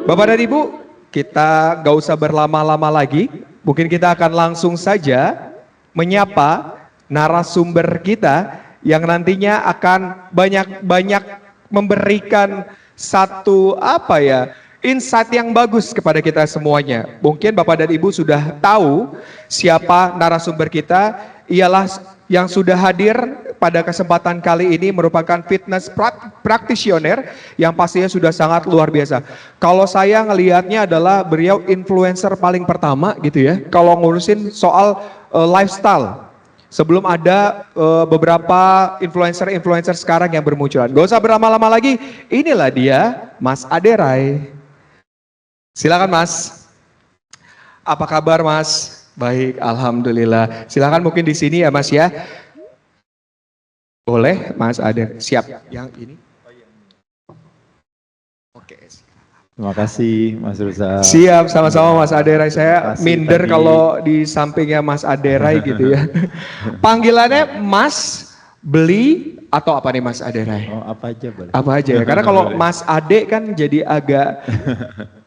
Bapak dan Ibu, kita gak usah berlama-lama lagi. Mungkin kita akan langsung saja menyapa narasumber kita yang nantinya akan banyak-banyak memberikan satu insight yang bagus kepada kita semuanya. Mungkin Bapak dan Ibu sudah tahu siapa narasumber kita, ialah yang sudah hadir pada kesempatan kali ini merupakan fitness practitioner yang pastinya sudah sangat luar biasa. Kalau saya ngelihatnya adalah beliau influencer paling pertama gitu ya, kalau ngurusin soal lifestyle. Sebelum ada beberapa influencer sekarang yang bermunculan. Gak usah berlama-lama lagi, inilah dia Mas Aderay. Silakan Mas. Apa kabar Mas? Baik, alhamdulillah. Silakan mungkin di sini ya Mas ya. Boleh Mas Aderay. Siap. Yang ini. Oke. Terima kasih Mas Rusa. Siap, sama-sama Mas Aderay. Saya minder kalau di sampingnya Mas Aderay gitu ya. Panggilannya Mas, Beli, atau apa nih Mas Aderay? Oh, apa aja boleh. Apa aja ya, karena kalau Mas Ade kan jadi agak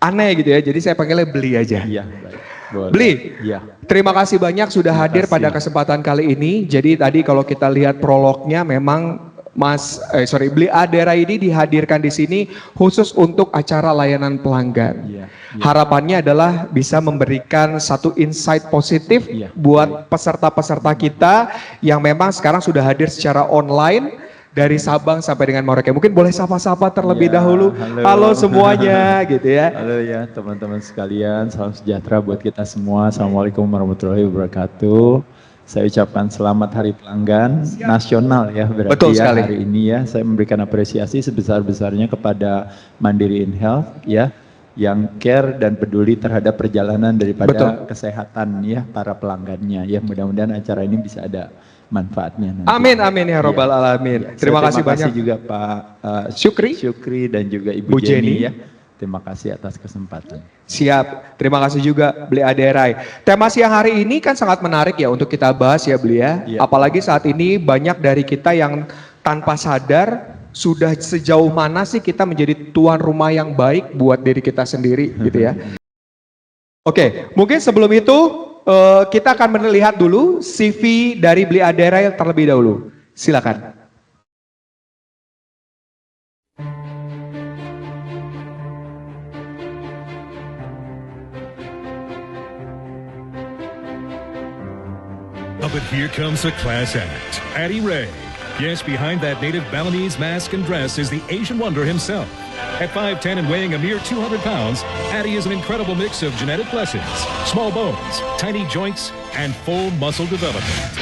aneh gitu ya. Jadi saya panggilnya Beli aja. Iya, baik. Boleh. Beli, ya. Terima kasih banyak sudah hadir pada kesempatan kali ini. Jadi tadi kalau kita lihat prolognya memang Beli Aderay ini dihadirkan di sini khusus untuk acara layanan pelanggan. Harapannya adalah bisa memberikan satu insight positif buat peserta-peserta kita yang memang sekarang sudah hadir secara online dari Sabang sampai dengan Merauke. Mungkin boleh sapa-sapa terlebih dahulu. Halo semuanya gitu ya. Halo ya teman-teman sekalian, salam sejahtera buat kita semua. Assalamualaikum warahmatullahi wabarakatuh. Saya ucapkan selamat Hari Pelanggan Nasional ya, berarti Betul sekali. hari ini ya. Saya memberikan apresiasi sebesar-besarnya kepada Mandiri In Health ya, yang care dan peduli terhadap perjalanan daripada kesehatan ya para pelanggannya ya. Mudah-mudahan acara ini bisa ada manfaatnya nanti. Amin amin ya robbal alamin. Terima kasih banyak juga Pak Syukri dan juga Ibu Bu Jenny ya. Terima kasih atas kesempatan. Siap, terima kasih juga Beli Aderay. Tema siang hari ini kan sangat menarik ya untuk kita bahas ya Beli ya. Apalagi saat ini banyak dari kita yang tanpa sadar sudah sejauh mana sih kita menjadi tuan rumah yang baik buat diri kita sendiri gitu ya. Oke, mungkin sebelum itu kita akan melihat dulu CV dari Beli Aderay terlebih dahulu. Silakan. But here comes a class act, Addie Ray. Yes, behind that native Balinese mask and dress is the Asian wonder himself. At 5'10" and weighing a mere 200 pounds, Addie is an incredible mix of genetic blessings, small bones, tiny joints, and full muscle development.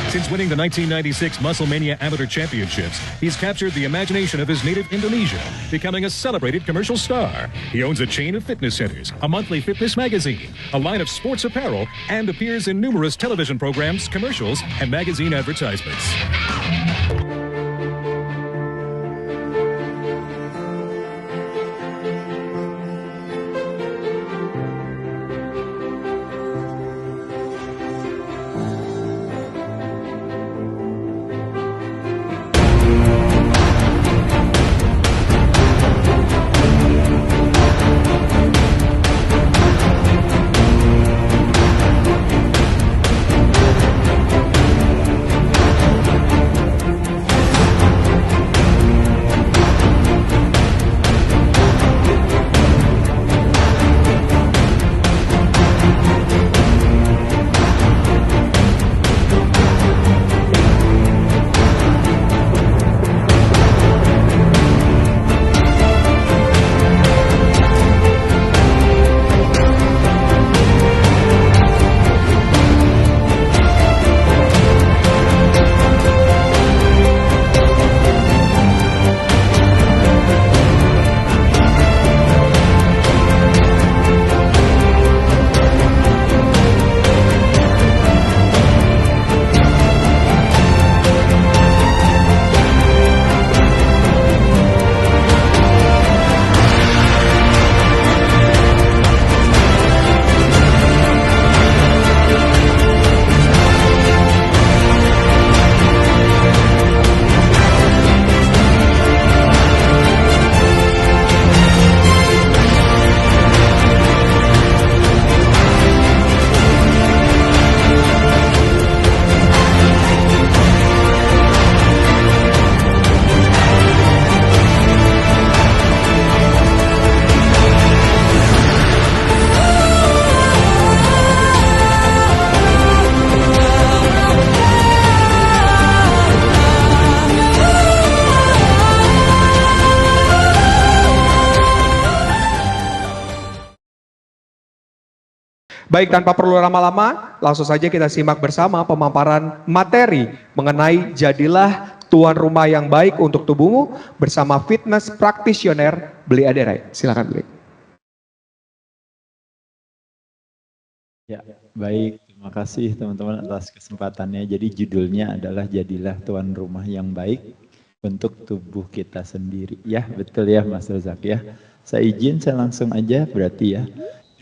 Since winning the 1996 Musclemania Amateur Championships, he's captured the imagination of his native Indonesia, becoming a celebrated commercial star. He owns a chain of fitness centers, a monthly fitness magazine, a line of sports apparel, and appears in numerous television programs, commercials, and magazine advertisements. Baik, tanpa perlu lama-lama, langsung saja kita simak bersama pemaparan materi mengenai jadilah tuan rumah yang baik untuk tubuhmu bersama fitness practitioner Beli Aderai. Silakan Beli. Ya, baik. Terima kasih teman-teman atas kesempatannya. Jadi judulnya adalah jadilah tuan rumah yang baik untuk tubuh kita sendiri. Ya, betul ya Mas Rozak ya. Saya izin, saya langsung aja berarti ya.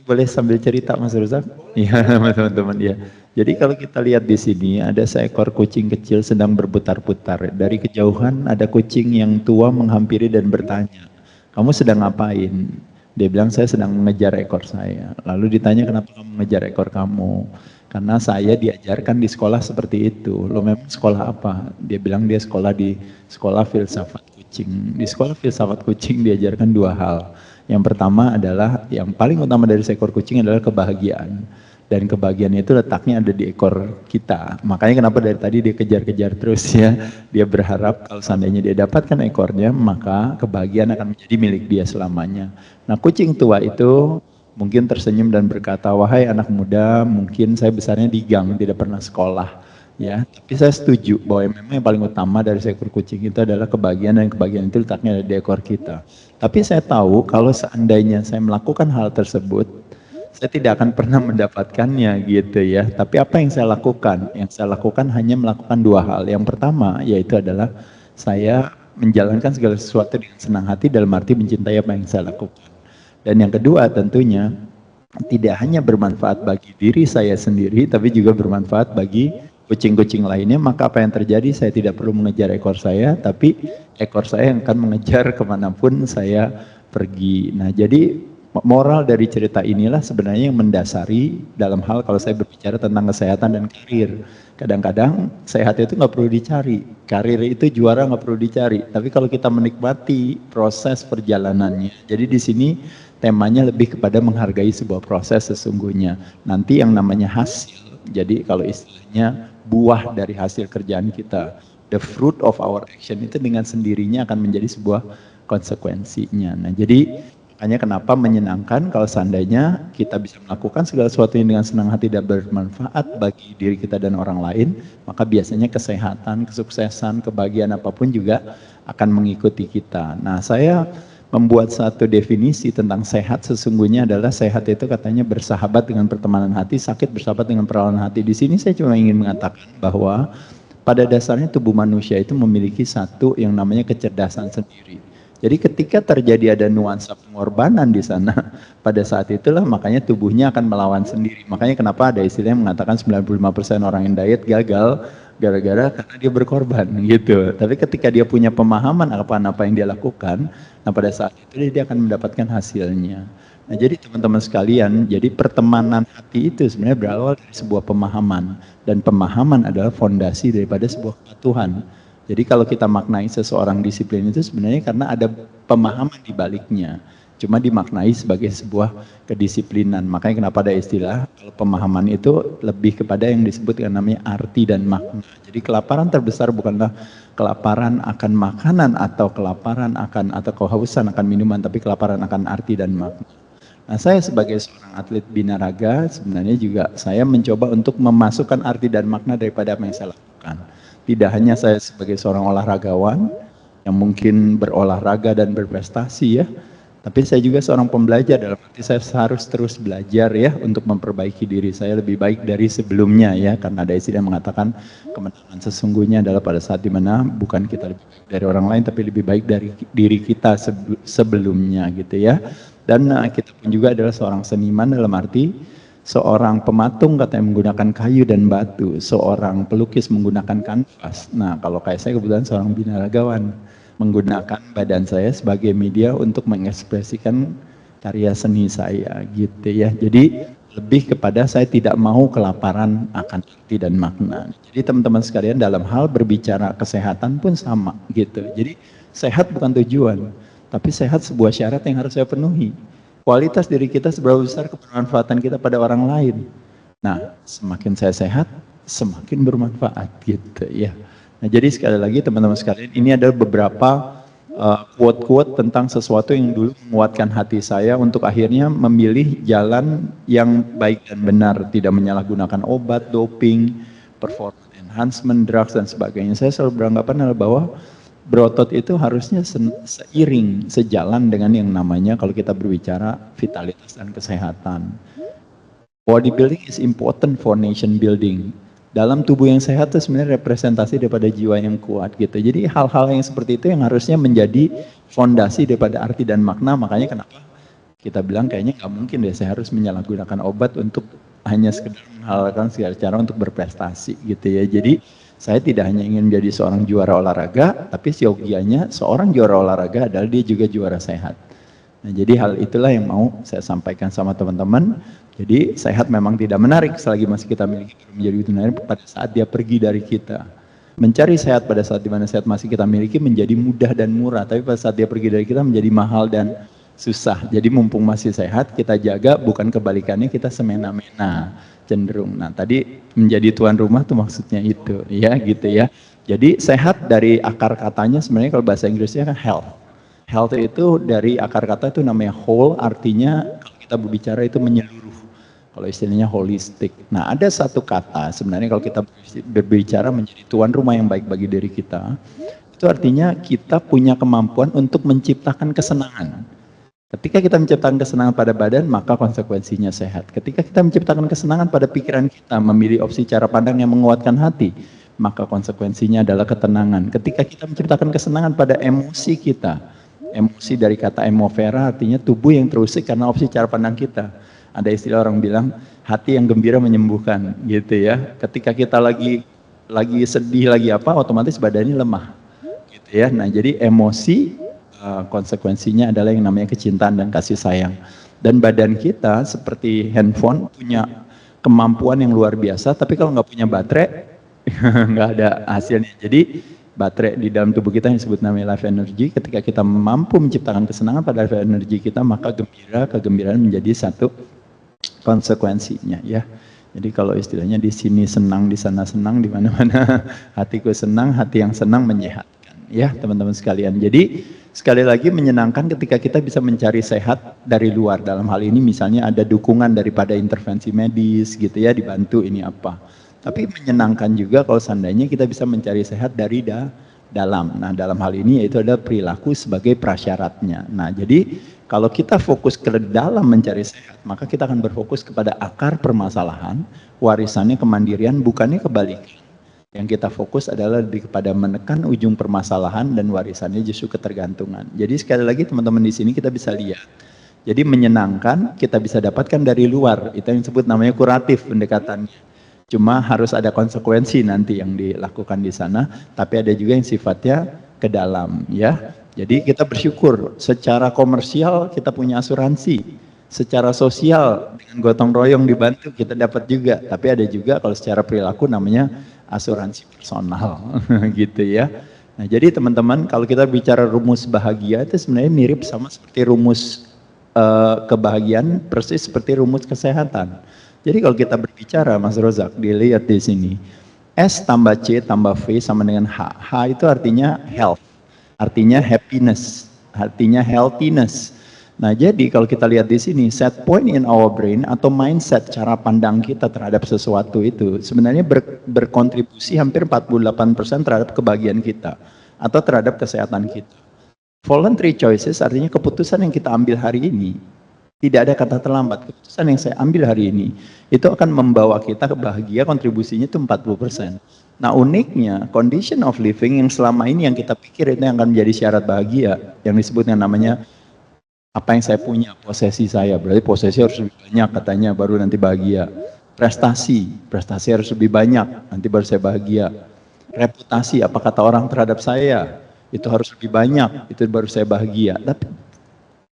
Boleh sambil cerita Mas Rozak? Iya teman-teman ya. Jadi kalau kita lihat di sini ada seekor kucing kecil sedang berputar-putar. Dari kejauhan ada kucing yang tua menghampiri dan bertanya, "Kamu sedang ngapain?" Dia bilang, "Saya sedang mengejar ekor saya." Lalu ditanya, "Kenapa kamu mengejar ekor kamu?" "Karena saya diajarkan di sekolah seperti itu." "Lo memang sekolah apa?" Dia bilang dia sekolah di sekolah filsafat kucing. Di sekolah filsafat kucing diajarkan dua hal. Yang pertama adalah, yang paling utama dari seekor kucing adalah kebahagiaan. Dan kebahagiaan itu letaknya ada di ekor kita. Makanya kenapa dari tadi dia kejar-kejar terus ya. Dia berharap kalau seandainya dia dapatkan ekornya, maka kebahagiaan akan menjadi milik dia selamanya. Nah, kucing tua itu mungkin tersenyum dan berkata, "Wahai anak muda, mungkin saya besarnya di gang, tidak pernah sekolah." Ya, tapi saya setuju bahwa memang yang paling utama dari seekor kucing itu adalah kebahagiaan, dan kebahagiaan itu letaknya ada di ekor kita. Tapi saya tahu kalau seandainya saya melakukan hal tersebut, saya tidak akan pernah mendapatkannya gitu ya. Tapi apa yang saya lakukan? Yang saya lakukan hanya melakukan dua hal. Yang pertama yaitu adalah saya menjalankan segala sesuatu dengan senang hati, dalam arti mencintai apa yang saya lakukan. Dan yang kedua tentunya tidak hanya bermanfaat bagi diri saya sendiri, tapi juga bermanfaat bagi kucing-kucing lainnya. Maka apa yang terjadi, saya tidak perlu mengejar ekor saya, tapi ekor saya yang akan mengejar kemanapun saya pergi. Nah, jadi moral dari cerita inilah sebenarnya yang mendasari dalam hal kalau saya berbicara tentang kesehatan dan karir. Kadang-kadang sehat itu nggak perlu dicari, karir itu juara nggak perlu dicari. Tapi kalau kita menikmati proses perjalanannya, jadi di sini temanya lebih kepada menghargai sebuah proses sesungguhnya. Nanti yang namanya hasil, jadi kalau istilahnya buah dari hasil kerjaan kita, the fruit of our action itu dengan sendirinya akan menjadi sebuah konsekuensinya. Nah, jadi makanya kenapa menyenangkan kalau seandainya kita bisa melakukan segala sesuatu yang dengan senang hati dan bermanfaat bagi diri kita dan orang lain, maka biasanya kesehatan, kesuksesan, kebahagiaan apapun juga akan mengikuti kita. Nah, saya membuat satu definisi tentang sehat sesungguhnya adalah sehat itu katanya bersahabat dengan pertemanan hati, sakit bersahabat dengan perawanan hati. Di sini saya cuma ingin mengatakan bahwa pada dasarnya tubuh manusia itu memiliki satu yang namanya kecerdasan sendiri. Jadi ketika terjadi ada nuansa pengorbanan di sana, pada saat itulah makanya tubuhnya akan melawan sendiri. Makanya kenapa ada istilah yang mengatakan 95% orang yang diet gagal gara-gara karena dia berkorban gitu. Tapi ketika dia punya pemahaman apa yang dia lakukan, nah pada saat itu dia akan mendapatkan hasilnya. Nah, jadi teman-teman sekalian, jadi pertemanan hati itu sebenarnya berawal dari sebuah pemahaman, dan pemahaman adalah fondasi daripada sebuah kepatuhan. Jadi kalau kita maknai seseorang disiplin itu sebenarnya karena ada pemahaman di baliknya. Cuma dimaknai sebagai sebuah kedisiplinan. Makanya kenapa ada istilah kalau pemahaman itu lebih kepada yang disebut dengan namanya arti dan makna. Jadi kelaparan terbesar bukanlah kelaparan akan makanan atau kelaparan akan atau kehausan akan minuman, tapi kelaparan akan arti dan makna. Nah, saya sebagai seorang atlet binaraga sebenarnya juga saya mencoba untuk memasukkan arti dan makna daripada apa yang saya lakukan. Tidak hanya saya sebagai seorang olahragawan yang mungkin berolahraga dan berprestasi ya, tapi saya juga seorang pembelajar, dalam arti saya harus terus belajar ya untuk memperbaiki diri saya lebih baik dari sebelumnya ya, karena ada istilah yang mengatakan kemenangan sesungguhnya adalah pada saat dimana bukan kita lebih baik dari orang lain, tapi lebih baik dari diri kita sebelumnya gitu ya. Dan kita pun juga adalah seorang seniman, dalam arti seorang pematung katanya menggunakan kayu dan batu, seorang pelukis menggunakan kanvas. Nah, kalau kayak saya kebetulan seorang binaragawan, menggunakan badan saya sebagai media untuk mengekspresikan karya seni saya gitu ya. Jadi lebih kepada saya tidak mau kelaparan akan arti dan makna. Jadi teman-teman sekalian, dalam hal berbicara kesehatan pun sama gitu. Jadi sehat bukan tujuan, tapi sehat sebuah syarat yang harus saya penuhi. Kualitas diri kita seberapa besar kebermanfaatan kita pada orang lain. Nah, semakin saya sehat, semakin bermanfaat gitu ya. Nah, jadi sekali lagi teman-teman sekalian, ini adalah beberapa quote-quote tentang sesuatu yang dulu menguatkan hati saya untuk akhirnya memilih jalan yang baik dan benar, tidak menyalahgunakan obat, doping, performance enhancement, drugs dan sebagainya. Saya selalu beranggapan adalah bahwa berotot itu harusnya seiring, sejalan dengan yang namanya kalau kita berbicara vitalitas dan kesehatan. Bodybuilding is important for nation building. Dalam tubuh yang sehat itu sebenarnya representasi daripada jiwa yang kuat gitu. Jadi hal-hal yang seperti itu yang harusnya menjadi fondasi daripada arti dan makna. Makanya kenapa kita bilang kayaknya nggak mungkin deh saya harus menyalahgunakan obat untuk hanya sekedar menghalalkan segala cara untuk berprestasi gitu ya. Jadi saya tidak hanya ingin menjadi seorang juara olahraga, tapi siogianya seorang juara olahraga adalah dia juga juara sehat. Nah, jadi hal itulah yang mau saya sampaikan sama teman-teman. Jadi sehat memang tidak menarik selagi masih kita miliki, menjadi menarik pada saat dia pergi dari kita. Mencari sehat pada saat dimana sehat masih kita miliki menjadi mudah dan murah, tapi pada saat dia pergi dari kita menjadi mahal dan susah. Jadi mumpung masih sehat kita jaga, bukan kebalikannya kita semena-mena cenderung. Nah tadi menjadi tuan rumah tuh maksudnya itu ya gitu ya. Jadi sehat dari akar katanya sebenarnya kalau bahasa Inggrisnya kan health. Health itu dari akar kata itu namanya whole, artinya kalau kita berbicara itu menyeluruh. Kalau istilahnya holistik. Nah ada satu kata sebenarnya kalau kita berbicara menjadi tuan rumah yang baik bagi diri kita, itu artinya kita punya kemampuan untuk menciptakan kesenangan. Ketika kita menciptakan kesenangan pada badan, maka konsekuensinya sehat. Ketika kita menciptakan kesenangan pada pikiran kita, memilih opsi cara pandang yang menguatkan hati, maka konsekuensinya adalah ketenangan. Ketika kita menciptakan kesenangan pada emosi kita, emosi dari kata emovera artinya tubuh yang terusik karena opsi cara pandang kita. Ada istilah orang bilang hati yang gembira menyembuhkan gitu ya. Ketika kita lagi sedih lagi apa, otomatis badannya lemah gitu ya. Nah jadi emosi konsekuensinya adalah yang namanya kecintaan dan kasih sayang. Dan badan kita seperti handphone punya kemampuan yang luar biasa, tapi kalau nggak punya baterai nggak ada hasilnya. Jadi baterai di dalam tubuh kita yang disebut namanya life energy, ketika kita mampu menciptakan kesenangan pada life energy kita, maka kegembiraan menjadi satu konsekuensinya ya. Jadi kalau istilahnya di sini senang, di sana senang, di mana-mana hatiku senang, hati yang senang menyehatkan ya teman-teman sekalian. Jadi sekali lagi menyenangkan ketika kita bisa mencari sehat dari luar. Dalam hal ini misalnya ada dukungan daripada intervensi medis gitu ya, dibantu ini apa. Tapi menyenangkan juga kalau seandainya kita bisa mencari sehat dari dalam. Nah dalam hal ini yaitu ada perilaku sebagai prasyaratnya. Nah jadi kalau kita fokus ke dalam mencari sehat, maka kita akan berfokus kepada akar permasalahan, warisannya kemandirian, bukannya kebalikan. Yang kita fokus adalah kepada menekan ujung permasalahan dan warisannya justru ketergantungan. Jadi sekali lagi teman-teman di sini kita bisa lihat. Jadi menyenangkan kita bisa dapatkan dari luar, itu yang disebut namanya kuratif pendekatannya. Cuma harus ada konsekuensi nanti yang dilakukan di sana, tapi ada juga yang sifatnya ke dalam ya. Jadi kita bersyukur secara komersial kita punya asuransi, secara sosial dengan gotong royong dibantu kita dapat juga, tapi ada juga kalau secara perilaku namanya asuransi personal gitu ya. Nah jadi teman-teman kalau kita bicara rumus bahagia itu sebenarnya mirip sama seperti rumus kebahagiaan, persis seperti rumus kesehatan. Jadi kalau kita berbicara Mas Rozak, dilihat di sini, S tambah C tambah V sama dengan H. H itu artinya health, artinya happiness, artinya healthiness. Nah jadi kalau kita lihat di sini, set point in our brain atau mindset cara pandang kita terhadap sesuatu itu sebenarnya berkontribusi hampir 48% terhadap kebahagiaan kita atau terhadap kesehatan kita. Voluntary choices artinya keputusan yang kita ambil hari ini. Tidak ada kata terlambat, keputusan yang saya ambil hari ini itu akan membawa kita ke bahagia, kontribusinya itu 40%. Nah uniknya, condition of living yang selama ini yang kita pikir itu yang akan menjadi syarat bahagia, yang disebut dengan namanya apa yang saya punya, posesi saya, berarti posesi harus lebih banyak katanya baru nanti bahagia. Prestasi harus lebih banyak, nanti baru saya bahagia. Reputasi, apa kata orang terhadap saya, itu harus lebih banyak, itu baru saya bahagia. Tapi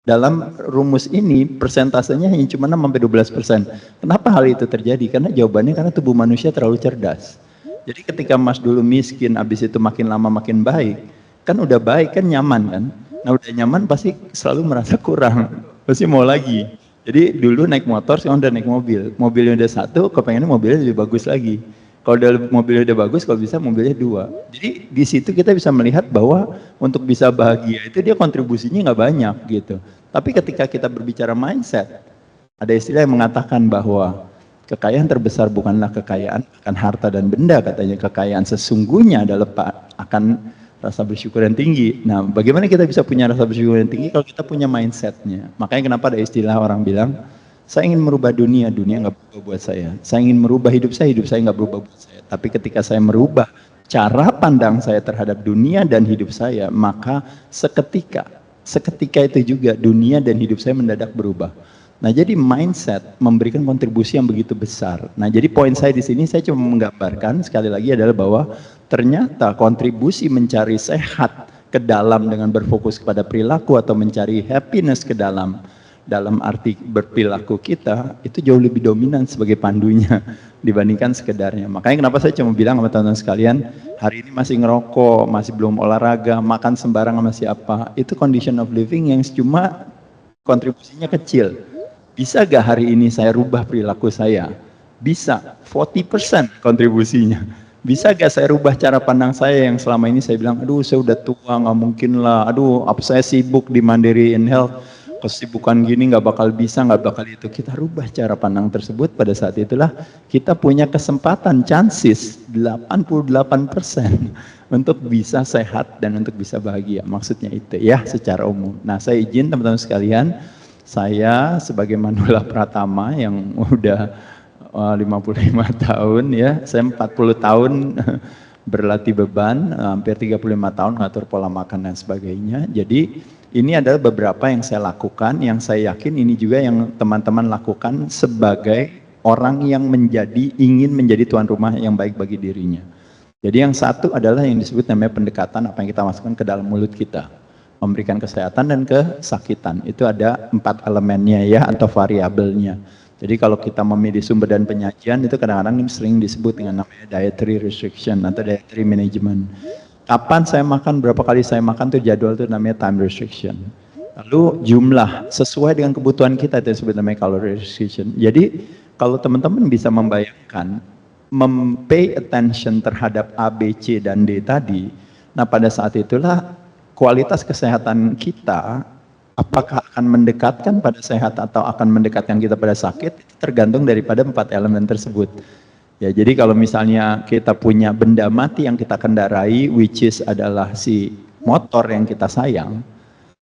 dalam rumus ini persentasenya hanya cuma 6-12%. Kenapa hal itu terjadi? Karena jawabannya karena tubuh manusia terlalu cerdas. Jadi ketika Mas dulu miskin, habis itu makin lama makin baik, kan udah baik kan nyaman kan? Nah udah nyaman pasti selalu merasa kurang, pasti mau lagi. Jadi dulu naik motor, sekarang udah naik mobil. Mobilnya udah satu, kepengennya mobilnya lebih bagus lagi. Kalau mobilnya udah bagus, kalau bisa mobilnya 2. Jadi di situ kita bisa melihat bahwa untuk bisa bahagia itu dia kontribusinya nggak banyak gitu. Tapi ketika kita berbicara mindset, ada istilah yang mengatakan bahwa kekayaan terbesar bukanlah kekayaan akan harta dan benda, katanya kekayaan sesungguhnya adalah akan rasa bersyukur yang tinggi. Nah, bagaimana kita bisa punya rasa bersyukur yang tinggi kalau kita punya mindsetnya? Makanya kenapa ada istilah orang bilang, saya ingin merubah dunia, dunia nggak berubah buat saya. Saya ingin merubah hidup saya nggak berubah buat saya. Tapi ketika saya merubah cara pandang saya terhadap dunia dan hidup saya, maka seketika itu juga dunia dan hidup saya mendadak berubah. Nah, jadi mindset memberikan kontribusi yang begitu besar. Nah, jadi poin saya di sini saya cuma menggambarkan sekali lagi adalah bahwa ternyata kontribusi mencari sehat ke dalam dengan berfokus kepada perilaku atau mencari happiness ke dalam arti berperilaku kita itu jauh lebih dominan sebagai pandunya dibandingkan sekedarnya. Makanya kenapa saya cuma bilang sama teman-teman sekalian, hari ini masih ngerokok, masih belum olahraga, makan sembarangan masih apa, itu condition of living yang cuma kontribusinya kecil. Bisa gak hari ini saya rubah perilaku saya? Bisa, 40% kontribusinya. Bisa gak saya rubah cara pandang saya yang selama ini saya bilang, aduh saya udah tua, gak mungkin lah, aduh apa saya sibuk di Mandiri in Health, kesibukan gini gak bakal bisa, gak bakal itu. Kita rubah cara pandang tersebut, pada saat itulah kita punya kesempatan, chances 88% untuk bisa sehat dan untuk bisa bahagia. Maksudnya itu ya secara umum. Nah, saya izin teman-teman sekalian, saya sebagai Manula Pratama yang udah 55 tahun ya, saya 40 tahun berlatih beban, hampir 35 tahun ngatur pola makan dan sebagainya. Jadi ini adalah beberapa yang saya lakukan, yang saya yakin ini juga yang teman-teman lakukan sebagai orang yang ingin menjadi tuan rumah yang baik bagi dirinya. Jadi yang satu adalah yang disebut namanya pendekatan apa yang kita masukkan ke dalam mulut kita. Memberikan kesehatan dan kesakitan. Itu ada 4 elemennya ya, atau variabelnya. Jadi kalau kita memilih sumber dan penyajian, itu kadang-kadang sering disebut dengan namanya dietary restriction atau dietary management. Kapan saya makan, berapa kali saya makan, itu jadwal itu namanya time restriction. Lalu jumlah, sesuai dengan kebutuhan kita, itu disebut namanya calorie restriction. Jadi kalau teman-teman bisa membayangkan, pay attention terhadap A, B, C, dan D tadi, nah pada saat itulah kualitas kesehatan kita, apakah akan mendekatkan pada sehat atau akan mendekatkan kita pada sakit, itu tergantung daripada 4 elemen tersebut. Ya, jadi kalau misalnya kita punya benda mati yang kita kendarai, which is adalah si motor yang kita sayang,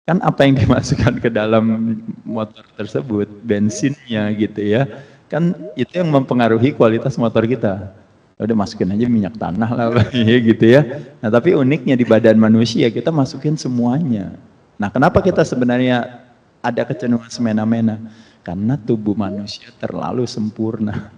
kan apa yang dimasukkan ke dalam motor tersebut, bensinnya gitu ya, kan itu yang mempengaruhi kualitas motor kita. Udah masukin aja minyak tanah lah gitu ya. Nah tapi uniknya di badan manusia kita masukin semuanya. Nah kenapa kita sebenarnya ada kecenderungan semena-mena? Karena tubuh manusia terlalu sempurna.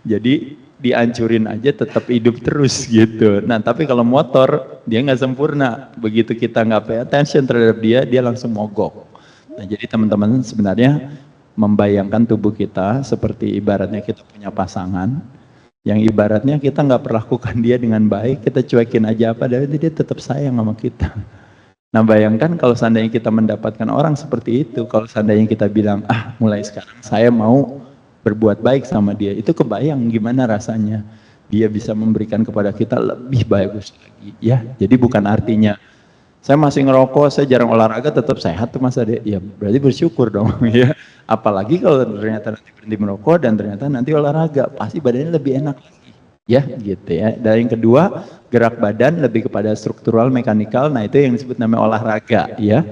Jadi dihancurin aja tetap hidup terus gitu. Nah tapi kalau motor dia nggak sempurna. Begitu kita nggak pay attention terhadap dia, dia langsung mogok. Nah jadi teman-teman sebenarnya membayangkan tubuh kita seperti ibaratnya kita punya pasangan, yang ibaratnya kita nggak perlakukan dia dengan baik, kita cuekin aja apa, dan dia tetap sayang sama kita. Nah bayangkan kalau seandainya kita mendapatkan orang seperti itu, kalau seandainya kita bilang, mulai sekarang saya mau berbuat baik sama dia, itu kebayang gimana rasanya dia bisa memberikan kepada kita lebih bagus lagi. Ya, jadi bukan artinya saya masih ngerokok, saya jarang olahraga, tetap sehat tuh masa dia, ya berarti bersyukur dong ya. Apalagi kalau ternyata nanti berhenti merokok dan ternyata nanti olahraga, pasti badannya lebih enak lagi. Ya gitu ya. Dan yang kedua, gerak badan lebih kepada struktural, mekanikal, nah itu yang disebut namanya olahraga ya.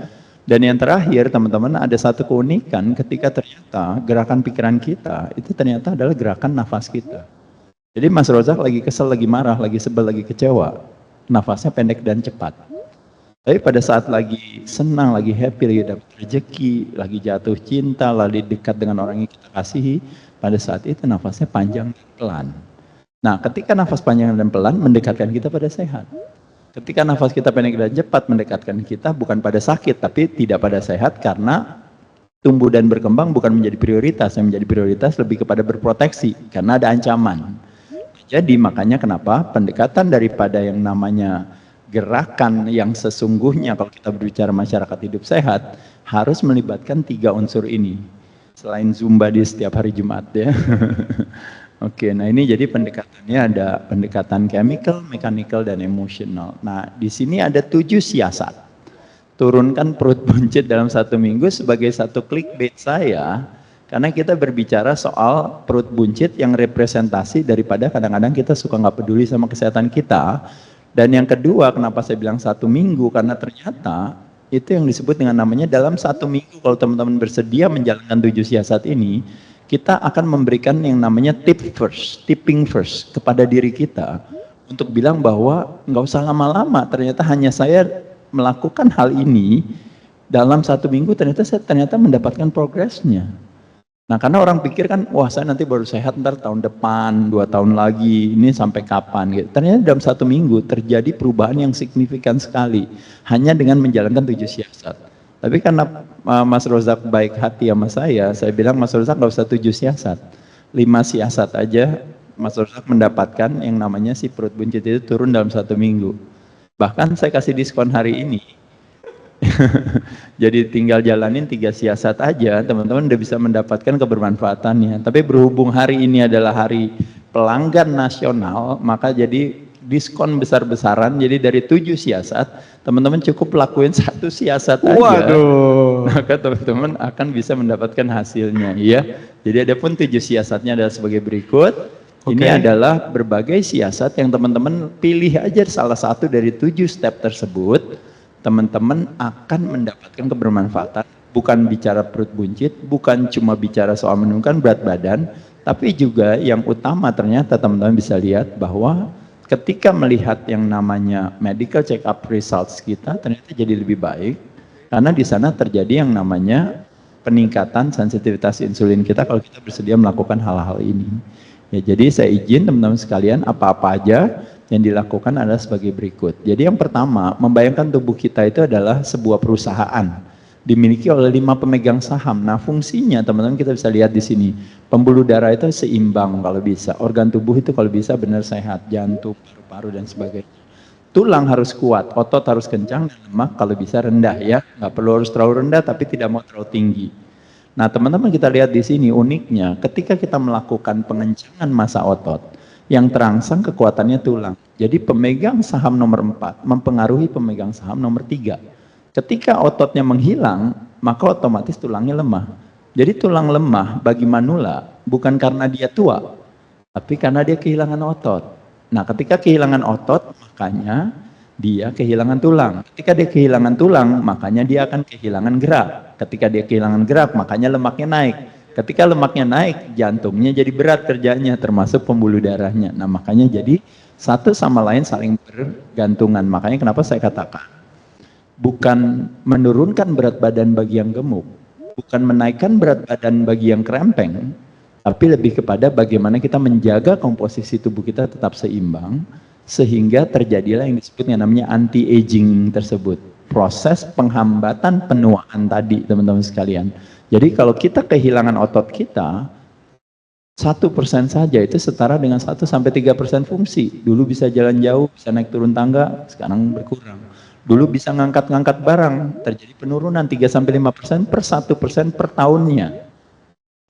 Dan yang terakhir teman-teman, ada satu keunikan ketika ternyata gerakan pikiran kita, itu ternyata adalah gerakan nafas kita. Jadi Mas Rozak lagi kesel, lagi marah, lagi sebel, lagi kecewa, nafasnya pendek dan cepat. Tapi pada saat lagi senang, lagi happy, lagi dapat rezeki, lagi jatuh cinta, lagi dekat dengan orang yang kita kasihi, pada saat itu nafasnya panjang dan pelan. Nah, ketika nafas panjang dan pelan mendekatkan kita pada sehat. Ketika nafas kita pendek dan cepat mendekatkan kita bukan pada sakit, tapi tidak pada sehat karena tumbuh dan berkembang bukan menjadi prioritas. Yang menjadi prioritas lebih kepada berproteksi karena ada ancaman. Jadi makanya kenapa pendekatan daripada yang namanya gerakan yang sesungguhnya kalau kita berbicara masyarakat hidup sehat harus melibatkan 3 unsur ini. Selain Zumba di setiap hari Jumat ya. Oke, nah ini jadi pendekatannya ada pendekatan chemical, mechanical, dan emotional. Nah, di sini ada 7 siasat. Turunkan perut buncit dalam 1 minggu sebagai satu clickbait saya, karena kita berbicara soal perut buncit yang representasi daripada kadang-kadang kita suka nggak peduli sama kesehatan kita. Dan yang kedua, kenapa saya bilang 1 minggu, karena ternyata itu yang disebut dengan namanya dalam 1 minggu, kalau teman-teman bersedia menjalankan 7 siasat ini, kita akan memberikan yang namanya tipping first kepada diri kita untuk bilang bahwa nggak usah lama-lama, ternyata hanya saya melakukan hal ini dalam 1 minggu saya ternyata mendapatkan progresnya. Nah, karena orang pikir kan, wah saya nanti baru sehat ntar tahun depan, 2 tahun lagi, ini sampai kapan gitu. Ternyata dalam 1 minggu terjadi perubahan yang signifikan sekali hanya dengan menjalankan 7 siasat. Tapi karena Mas Rozak baik hati sama saya bilang Mas Rozak nggak usah 7 siasat, 5 siasat aja Mas Rozak mendapatkan yang namanya si perut buncit itu turun dalam 1 minggu. Bahkan saya kasih diskon hari ini. Jadi tinggal jalanin 3 siasat aja, teman-teman udah bisa mendapatkan kebermanfaatannya. Tapi berhubung hari ini adalah hari pelanggan nasional, maka jadi diskon besar-besaran. Jadi dari 7 siasat, teman-teman cukup lakuin 1 siasat aja. Waduh. Maka teman-teman akan bisa mendapatkan hasilnya, ya. Jadi ada pun 7 siasatnya adalah sebagai berikut. Ini adalah berbagai siasat yang teman-teman pilih aja salah satu dari 7 step tersebut. Teman-teman akan mendapatkan kebermanfaatan, bukan bicara perut buncit, bukan cuma bicara soal menurunkan berat badan, tapi juga yang utama ternyata teman-teman bisa lihat bahwa ketika melihat yang namanya medical check up results kita ternyata jadi lebih baik, karena di sana terjadi yang namanya peningkatan sensitivitas insulin kita kalau kita bersedia melakukan hal-hal ini. Ya, jadi saya izin teman-teman sekalian, apa-apa aja yang dilakukan adalah sebagai berikut. Jadi yang pertama, membayangkan tubuh kita itu adalah sebuah perusahaan dimiliki oleh 5 pemegang saham. Nah, fungsinya teman-teman kita bisa lihat di sini. Pembuluh darah itu seimbang kalau bisa. Organ tubuh itu kalau bisa benar sehat, jantung, paru-paru dan sebagainya. Tulang harus kuat, otot harus kencang, dan lemak kalau bisa rendah ya. Nggak perlu harus terlalu rendah tapi tidak mau terlalu tinggi. Nah, teman-teman kita lihat di sini uniknya ketika kita melakukan pengencangan massa otot, yang terangsang kekuatannya tulang. Jadi pemegang saham nomor 4 mempengaruhi pemegang saham nomor 3. Ketika ototnya menghilang, maka otomatis tulangnya lemah. Jadi tulang lemah bagi manula bukan karena dia tua, tapi karena dia kehilangan otot. Nah, ketika kehilangan otot, makanya dia kehilangan tulang. Ketika dia kehilangan tulang, makanya dia akan kehilangan gerak. Ketika dia kehilangan gerak, makanya lemaknya naik. Ketika lemaknya naik, jantungnya jadi berat kerjanya, termasuk pembuluh darahnya. Nah, makanya jadi satu sama lain saling bergantungan. Makanya kenapa saya katakan, bukan menurunkan berat badan bagi yang gemuk, bukan menaikkan berat badan bagi yang kerempeng, tapi lebih kepada bagaimana kita menjaga komposisi tubuh kita tetap seimbang, sehingga terjadilah yang disebut yang namanya anti-aging tersebut. Proses penghambatan penuaan tadi, teman-teman sekalian. Jadi kalau kita kehilangan otot kita, 1% saja itu setara dengan 1-3% fungsi. Dulu bisa jalan jauh, bisa naik turun tangga, sekarang berkurang. Dulu bisa ngangkat-ngangkat barang, terjadi penurunan 3-5% per 1% per tahunnya.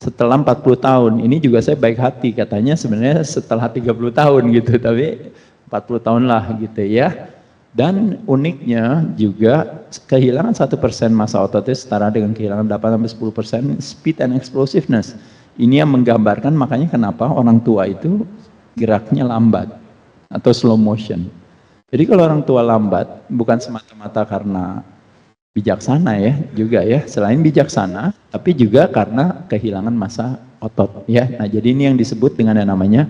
Setelah 40 tahun, ini juga saya baik hati, katanya sebenarnya setelah 30 tahun gitu, tapi 40 tahun lah gitu ya. Dan uniknya juga kehilangan 1% massa otot itu setara dengan kehilangan 8-10% speed and explosiveness. Ini yang menggambarkan makanya kenapa orang tua itu geraknya lambat atau slow motion. Jadi kalau orang tua lambat bukan semata-mata karena bijaksana ya juga ya, selain bijaksana tapi juga karena kehilangan massa otot ya. Nah, jadi ini yang disebut dengan yang namanya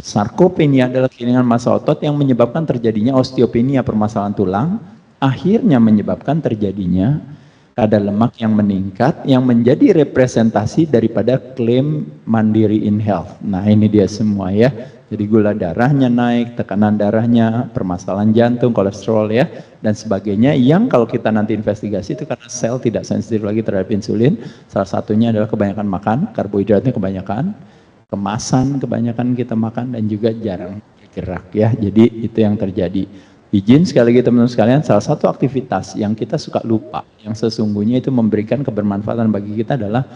sarkopenia, adalah kehilangan massa otot yang menyebabkan terjadinya osteopenia, permasalahan tulang, akhirnya menyebabkan terjadinya kadar lemak yang meningkat yang menjadi representasi daripada klaim Mandiri in Health. Nah, ini dia semua ya. Jadi gula darahnya naik, tekanan darahnya, permasalahan jantung, kolesterol ya, dan sebagainya, yang kalau kita nanti investigasi itu karena sel tidak sensitif lagi terhadap insulin. Salah satunya adalah kebanyakan makan, karbohidratnya kebanyakan, kemasan kebanyakan kita makan, dan juga jarang bergerak ya. Jadi itu yang terjadi. Izin sekali lagi teman-teman sekalian, salah satu aktivitas yang kita suka lupa, yang sesungguhnya itu memberikan kebermanfaatan bagi kita adalah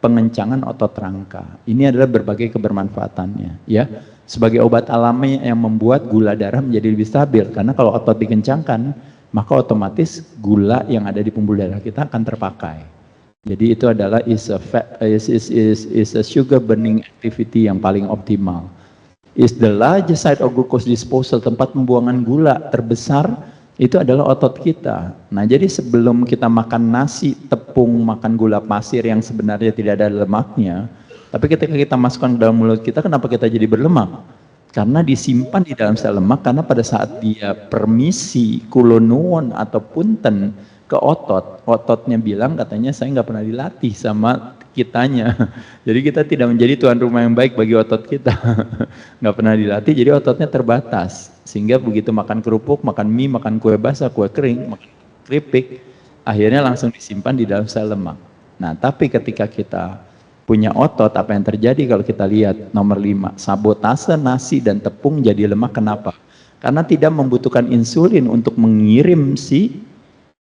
pengencangan otot rangka. Ini adalah berbagai kebermanfaatannya, ya. Sebagai obat alami yang membuat gula darah menjadi lebih stabil. Karena kalau otot dikencangkan, maka otomatis gula yang ada di pembuluh darah kita akan terpakai. Jadi itu adalah is a sugar burning activity yang paling optimal. Is the largest site of glucose disposal, tempat pembuangan gula terbesar itu adalah otot kita. Nah, jadi sebelum kita makan nasi, tepung, makan gula pasir yang sebenarnya tidak ada lemaknya, tapi ketika kita masukkan ke dalam mulut kita, kenapa kita jadi berlemak? Karena disimpan di dalam sel lemak, karena pada saat dia permisi kulonuon atau punten ke otot, ototnya bilang katanya saya nggak pernah dilatih sama kitanya. Jadi kita tidak menjadi tuan rumah yang baik bagi otot kita. Nggak pernah dilatih, jadi ototnya terbatas. Sehingga begitu makan kerupuk, makan mie, makan kue basah, kue kering, makan keripik, akhirnya langsung disimpan di dalam sel lemak. Nah, tapi ketika kita punya otot, apa yang terjadi kalau kita lihat nomor 5, sabotase nasi dan tepung jadi lemak. Kenapa? Karena tidak membutuhkan insulin untuk mengirim si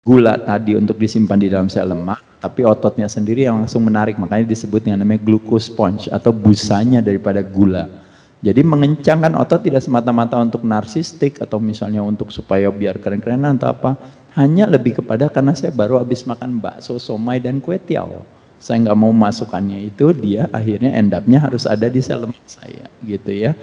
gula tadi untuk disimpan di dalam sel lemak, tapi ototnya sendiri yang langsung menarik, makanya disebut yang namanya glucose sponge atau busanya daripada gula. Jadi mengencangkan otot tidak semata-mata untuk narsistik atau misalnya untuk supaya biar keren-kerenan atau apa, hanya lebih kepada karena saya baru habis makan bakso, somai dan kue tiaw, saya nggak mau masukannya itu, dia akhirnya end up-nya harus ada di sel lemak saya, gitu ya.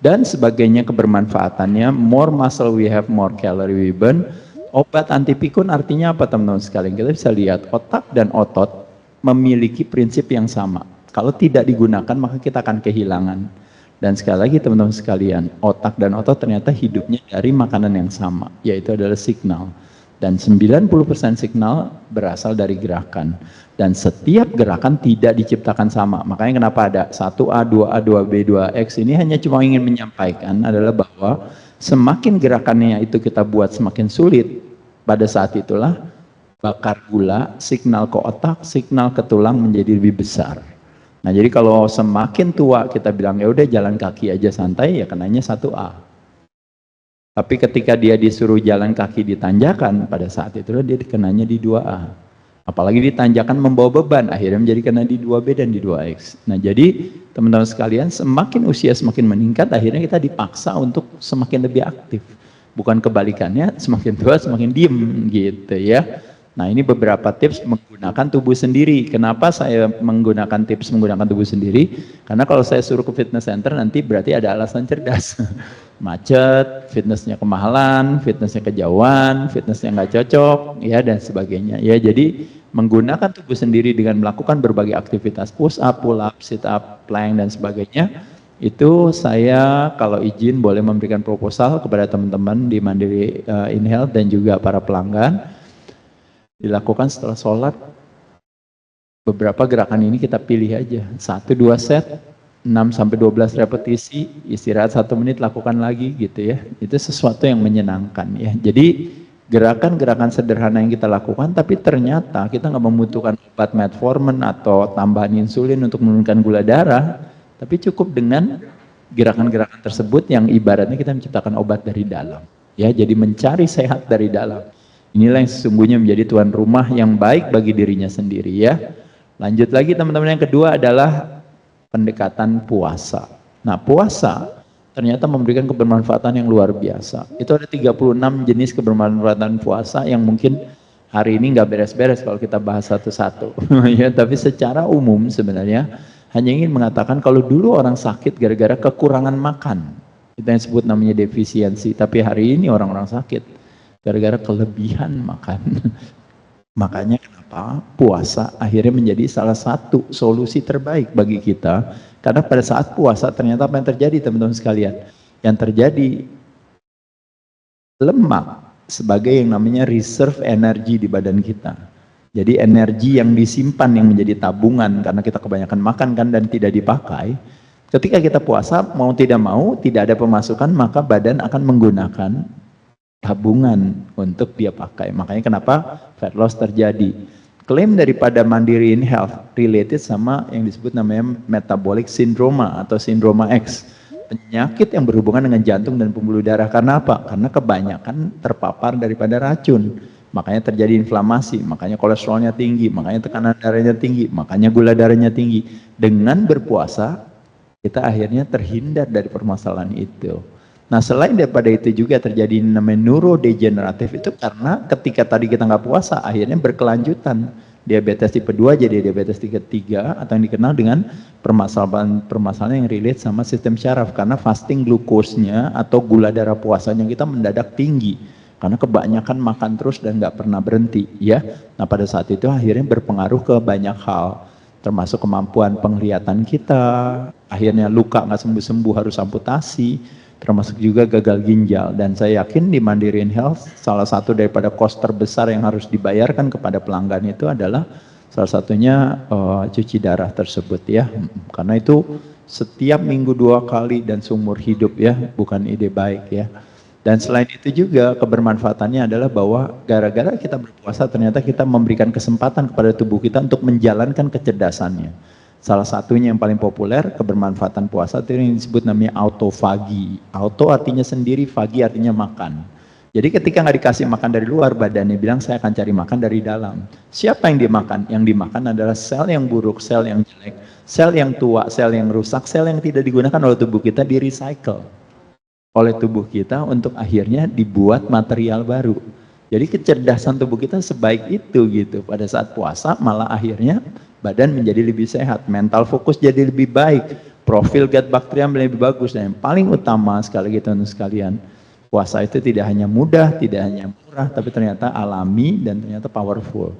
Dan sebagainya kebermanfaatannya, more muscle we have, more calorie we burn. Obat anti pikun artinya apa teman-teman sekalian? Kita bisa lihat otak dan otot memiliki prinsip yang sama. Kalau tidak digunakan maka kita akan kehilangan. Dan sekali lagi teman-teman sekalian, otak dan otot ternyata hidupnya dari makanan yang sama, yaitu adalah signal. Dan 90% signal berasal dari gerakan. Dan setiap gerakan tidak diciptakan sama. Makanya kenapa ada 1A, 2A, 2B, 2X, ini hanya cuma ingin menyampaikan adalah bahwa semakin gerakannya itu kita buat semakin sulit, pada saat itulah bakar gula, signal ke otak, signal ke tulang menjadi lebih besar. Nah, jadi kalau semakin tua kita bilang ya udah jalan kaki aja santai, ya kenanya 1A. Tapi ketika dia disuruh jalan kaki di tanjakan, pada saat itu dia dikenanya di 2A. Apalagi di tanjakan membawa beban, akhirnya menjadi kena di 2B dan di 2X. Nah, jadi teman-teman sekalian, semakin usia semakin meningkat, akhirnya kita dipaksa untuk semakin lebih aktif. Bukan kebalikannya, semakin tua semakin diem gitu ya. Nah, ini beberapa tips menggunakan tubuh sendiri. Kenapa saya menggunakan tips menggunakan tubuh sendiri? Karena kalau saya suruh ke fitness center nanti berarti ada alasan cerdas. Macet, fitnessnya kemahalan, fitnessnya kejauhan, fitnessnya nggak cocok, ya dan sebagainya. Ya, jadi menggunakan tubuh sendiri dengan melakukan berbagai aktivitas push up, pull up, sit up, plank dan sebagainya. Itu saya kalau izin boleh memberikan proposal kepada teman-teman di Mandiri InHealth dan juga para pelanggan. Dilakukan setelah sholat. Beberapa gerakan ini kita pilih aja. 1-2 set, 6-12 repetisi, istirahat 1 menit, lakukan lagi gitu ya. Itu sesuatu yang menyenangkan ya. Jadi gerakan-gerakan sederhana yang kita lakukan, tapi ternyata kita nggak membutuhkan obat metformin atau tambahan insulin untuk menurunkan gula darah. Tapi cukup dengan gerakan-gerakan tersebut yang ibaratnya kita menciptakan obat dari dalam. Ya, jadi mencari sehat dari dalam. Inilah yang sesungguhnya menjadi tuan rumah yang baik bagi dirinya sendiri ya. Lanjut lagi teman-teman, yang kedua adalah pendekatan puasa. Nah, puasa ternyata memberikan kebermanfaatan yang luar biasa. Itu ada 36 jenis kebermanfaatan puasa yang mungkin hari ini nggak beres-beres kalau kita bahas satu-satu. Ya, tapi secara umum sebenarnya hanya ingin mengatakan kalau dulu orang sakit gara-gara kekurangan makan, itu yang disebut namanya defisiensi. Tapi hari ini orang-orang sakit gara-gara kelebihan makan. Makanya kenapa puasa akhirnya menjadi salah satu solusi terbaik bagi kita. Karena pada saat puasa ternyata apa yang terjadi teman-teman sekalian? Yang terjadi lemak sebagai yang namanya reserve energi di badan kita. Jadi energi yang disimpan yang menjadi tabungan karena kita kebanyakan makan kan dan tidak dipakai. Ketika kita puasa mau tidak mau tidak ada pemasukan, maka badan akan menggunakan tabungan untuk dia pakai. Makanya kenapa fat loss terjadi. Klaim daripada Mandiri InHealth related sama yang disebut namanya metabolic syndrome atau sindroma X. Penyakit yang berhubungan dengan jantung dan pembuluh darah. Karena apa? Karena kebanyakan terpapar daripada racun. makanya terjadi inflamasi, makanya kolesterolnya tinggi, makanya tekanan darahnya tinggi, makanya gula darahnya tinggi. Dengan berpuasa, kita akhirnya terhindar dari permasalahan itu. Nah, selain daripada itu juga terjadi namanya neurodegeneratif itu karena ketika tadi kita nggak puasa, akhirnya berkelanjutan. Diabetes tipe 2 jadi diabetes tipe 3 atau yang dikenal dengan permasalahan yang relate sama sistem syaraf karena fasting glukosnya atau gula darah puasanya kita mendadak tinggi karena kebanyakan makan terus dan nggak pernah berhenti ya. Nah, pada saat itu akhirnya berpengaruh ke banyak hal termasuk kemampuan penglihatan kita, akhirnya luka nggak sembuh-sembuh harus amputasi, termasuk juga gagal ginjal. Dan saya yakin di Mandiri Health salah satu daripada cost terbesar yang harus dibayarkan kepada pelanggan itu adalah salah satunya cuci darah tersebut ya, karena itu setiap minggu 2 kali dan seumur hidup ya, bukan ide baik ya. Dan selain itu juga kebermanfaatannya adalah bahwa gara-gara kita berpuasa ternyata kita memberikan kesempatan kepada tubuh kita untuk menjalankan kecerdasannya. Salah satunya yang paling populer kebermanfaatan puasa itu yang disebut namanya autofagi. Auto artinya sendiri, fagi artinya makan. Jadi ketika nggak dikasih makan dari luar, badannya bilang saya akan cari makan dari dalam. Siapa yang dimakan? Yang dimakan adalah sel yang buruk, sel yang jelek, sel yang tua, sel yang rusak, sel yang tidak digunakan oleh tubuh kita di recycle oleh tubuh kita untuk akhirnya dibuat material baru. Jadi kecerdasan tubuh kita sebaik itu gitu. Pada saat puasa malah akhirnya badan menjadi lebih sehat, mental fokus jadi lebih baik, profil gut bakterium lebih bagus. Dan yang paling utama sekali lagi teman-teman sekalian, puasa itu tidak hanya mudah, tidak hanya murah, tapi ternyata alami dan ternyata powerful.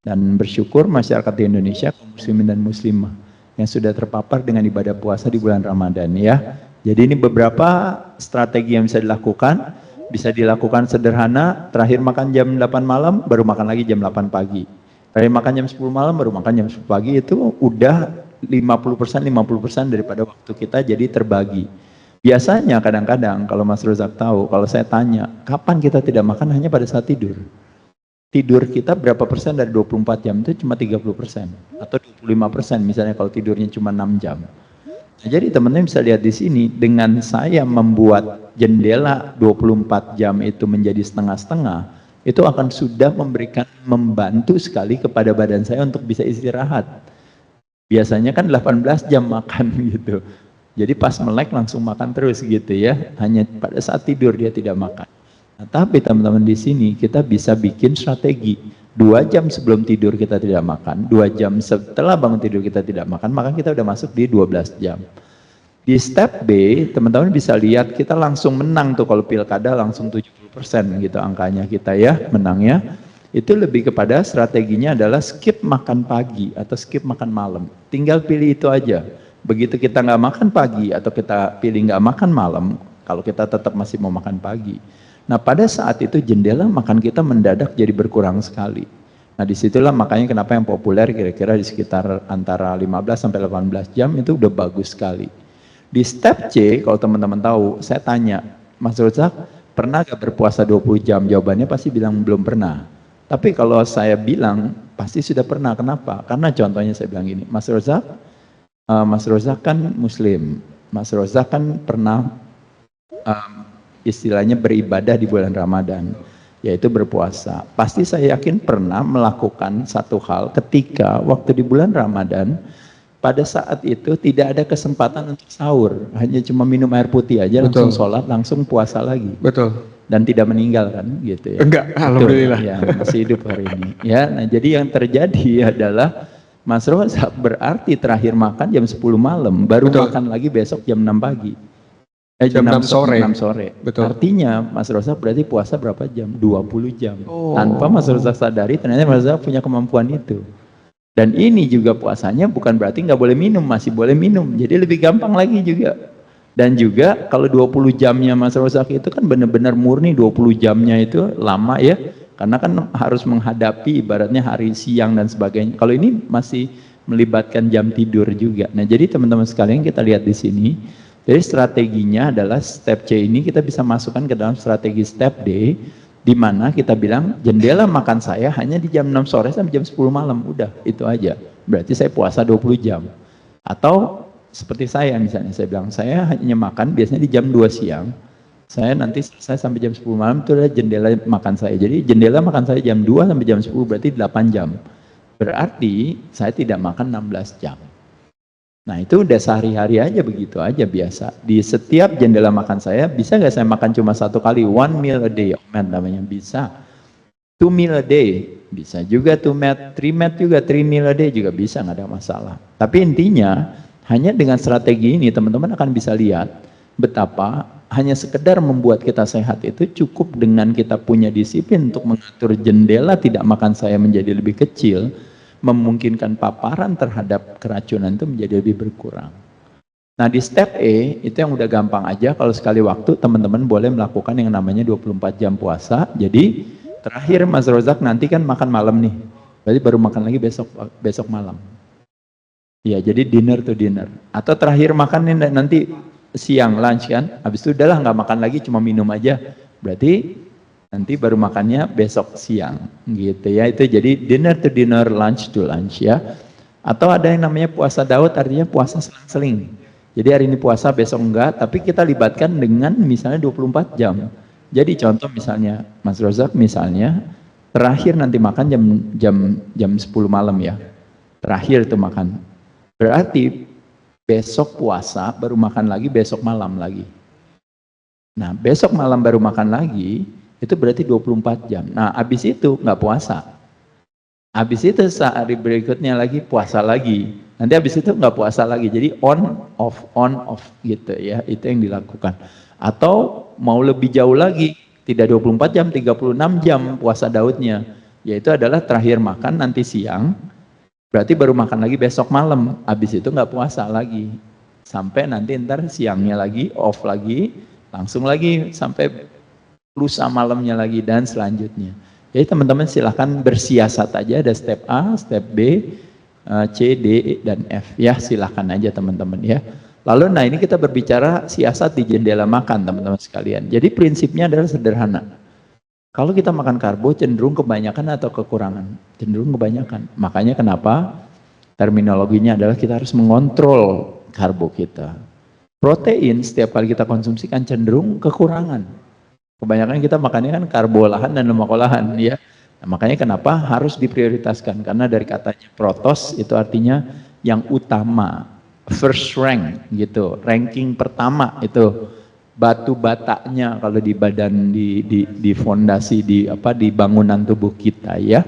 Dan bersyukur masyarakat di Indonesia, kaum muslimin dan muslimah yang sudah terpapar dengan ibadah puasa di bulan Ramadan ya. Jadi ini beberapa strategi yang bisa dilakukan sederhana, terakhir makan jam 8 malam, baru makan lagi jam 8 pagi. Terakhir makan jam 10 malam, baru makan jam 10 pagi, itu udah 50% daripada waktu kita jadi terbagi. Biasanya kadang-kadang kalau Mas Rozak tahu, kalau saya tanya, kapan kita tidak makan hanya pada saat tidur. Tidur kita berapa persen dari 24 jam itu cuma 30% atau 25% misalnya kalau tidurnya cuma 6 jam. Nah, jadi teman-teman bisa lihat di sini dengan saya membuat jendela 24 jam itu menjadi setengah-setengah, itu akan sudah membantu sekali kepada badan saya untuk bisa istirahat. Biasanya kan 18 jam makan gitu. Jadi pas melek langsung makan terus gitu ya. Hanya pada saat tidur dia tidak makan. Nah, tapi teman-teman di sini kita bisa bikin strategi. 2 jam sebelum tidur kita tidak makan, 2 jam setelah bangun tidur kita tidak makan, maka kita udah masuk di 12 jam. Di step B, teman-teman bisa lihat kita langsung menang tuh kalau pilkada langsung 70% gitu angkanya kita ya, menangnya. Itu lebih kepada strateginya adalah skip makan pagi atau skip makan malam. Tinggal pilih itu aja. Begitu kita nggak makan pagi atau kita pilih nggak makan malam, kalau kita tetap masih mau makan pagi. Nah, pada saat itu jendela makan kita mendadak jadi berkurang sekali. Nah, disitulah makanya kenapa yang populer kira-kira di sekitar antara 15 sampai 18 jam itu udah bagus sekali. Di step C, kalau teman-teman tahu, saya tanya, Mas Rozak, pernah gak berpuasa 20 jam? Jawabannya pasti bilang belum pernah. Tapi kalau saya bilang, pasti sudah pernah. Kenapa? Karena contohnya saya bilang gini, Mas Rozak kan Muslim. Mas Rozak kan pernah istilahnya beribadah di bulan Ramadan, yaitu berpuasa. Pasti saya yakin pernah melakukan satu hal ketika waktu di bulan Ramadan, pada saat itu tidak ada kesempatan untuk sahur, hanya cuma minum air putih aja, langsung sholat, langsung puasa lagi. Betul. Dan tidak meninggal kan, gitu ya. Enggak, alhamdulillah. Ya, masih hidup hari ini. Ya, nah jadi yang terjadi adalah Mas Rozak berarti terakhir makan jam 10 malam, baru makan lagi besok jam 6 pagi. Jam 6 sore. 6 sore. Betul. Artinya Mas Rozak berarti puasa berapa jam? 20 jam. Tanpa Mas Rozak sadari ternyata Mas Rozak punya kemampuan itu. Dan ini juga puasanya bukan berarti nggak boleh minum, masih boleh minum. Jadi lebih gampang lagi juga. Dan juga kalau 20 jamnya Mas Rozak itu kan benar-benar murni 20 jamnya itu lama ya. Karena kan harus menghadapi ibaratnya hari siang dan sebagainya. Kalau ini masih melibatkan jam tidur juga. Nah, jadi teman-teman sekalian kita lihat di sini. Jadi strateginya adalah step C ini kita bisa masukkan ke dalam strategi step D, di mana kita bilang jendela makan saya hanya di jam 6 sore sampai jam 10 malam, udah itu aja. Berarti saya puasa 20 jam. Atau seperti saya misalnya, saya bilang saya hanya makan biasanya di jam 2 siang Saya nanti selesai sampai jam 10 malam itu adalah jendela makan saya. Jadi jendela makan saya jam 2 sampai jam 10 berarti 8 jam. Berarti saya tidak makan 16 jam. Nah itu udah sehari-hari aja begitu aja biasa. Di setiap jendela makan saya, bisa nggak saya makan cuma satu kali? 1 meal a day, namanya bisa. 2 meal a day, bisa juga 2 met, 3 met juga, 3 meal a day juga bisa, nggak ada masalah. Tapi intinya, hanya dengan strategi ini teman-teman akan bisa lihat betapa hanya sekedar membuat kita sehat itu cukup dengan kita punya disiplin untuk mengatur jendela tidak makan saya menjadi lebih kecil, memungkinkan paparan terhadap keracunan itu menjadi lebih berkurang. Nah di step E, itu yang udah gampang aja, kalau sekali waktu teman-teman boleh melakukan yang namanya 24 jam puasa. Jadi terakhir Mas Rozak nanti kan makan malam nih, berarti baru makan lagi besok malam. Ya jadi dinner to dinner. Atau terakhir makan nih nanti siang lunch kan, habis itu udahlah nggak makan lagi cuma minum aja, berarti nanti baru makannya besok siang gitu ya. Itu jadi dinner to dinner, lunch to lunch ya. Atau ada yang namanya puasa Daud, artinya puasa selang-seling. Jadi hari ini puasa, besok enggak, tapi kita libatkan dengan misalnya 24 jam. Jadi contoh misalnya Mas Rozak misalnya terakhir nanti makan jam 10 malam ya. Terakhir itu makan. Berarti besok puasa baru makan lagi besok malam lagi. Nah, besok malam baru makan lagi itu berarti 24 jam. Nah, habis itu nggak puasa. Habis itu sehari berikutnya lagi puasa lagi. Nanti habis itu nggak puasa lagi. Jadi on off gitu ya. Itu yang dilakukan. Atau mau lebih jauh lagi, tidak 24 jam, 36 jam puasa Daudnya. Yaitu adalah terakhir makan nanti siang, berarti baru makan lagi besok malam. Habis itu nggak puasa lagi. Sampai nanti ntar siangnya lagi, off lagi, langsung lagi sampai lusa malamnya lagi dan selanjutnya. Jadi teman-teman silahkan bersiasat aja, ada step A, step B, C, D, dan F ya, silahkan aja teman-teman ya. Lalu nah ini kita berbicara siasat di jendela makan teman-teman sekalian. Jadi prinsipnya adalah sederhana. Kalau kita makan karbo cenderung kebanyakan atau kekurangan? Cenderung kebanyakan. Makanya kenapa terminologinya adalah kita harus mengontrol karbo kita. Protein setiap kali kita konsumsi kan cenderung kekurangan. Kebanyakan kita makannya kan karbo olahan dan lemak olahan ya. Nah, makanya kenapa harus diprioritaskan, karena dari katanya protos itu artinya yang utama, first rank gitu, ranking pertama itu batu batanya kalau di badan di fondasi di bangunan tubuh kita ya.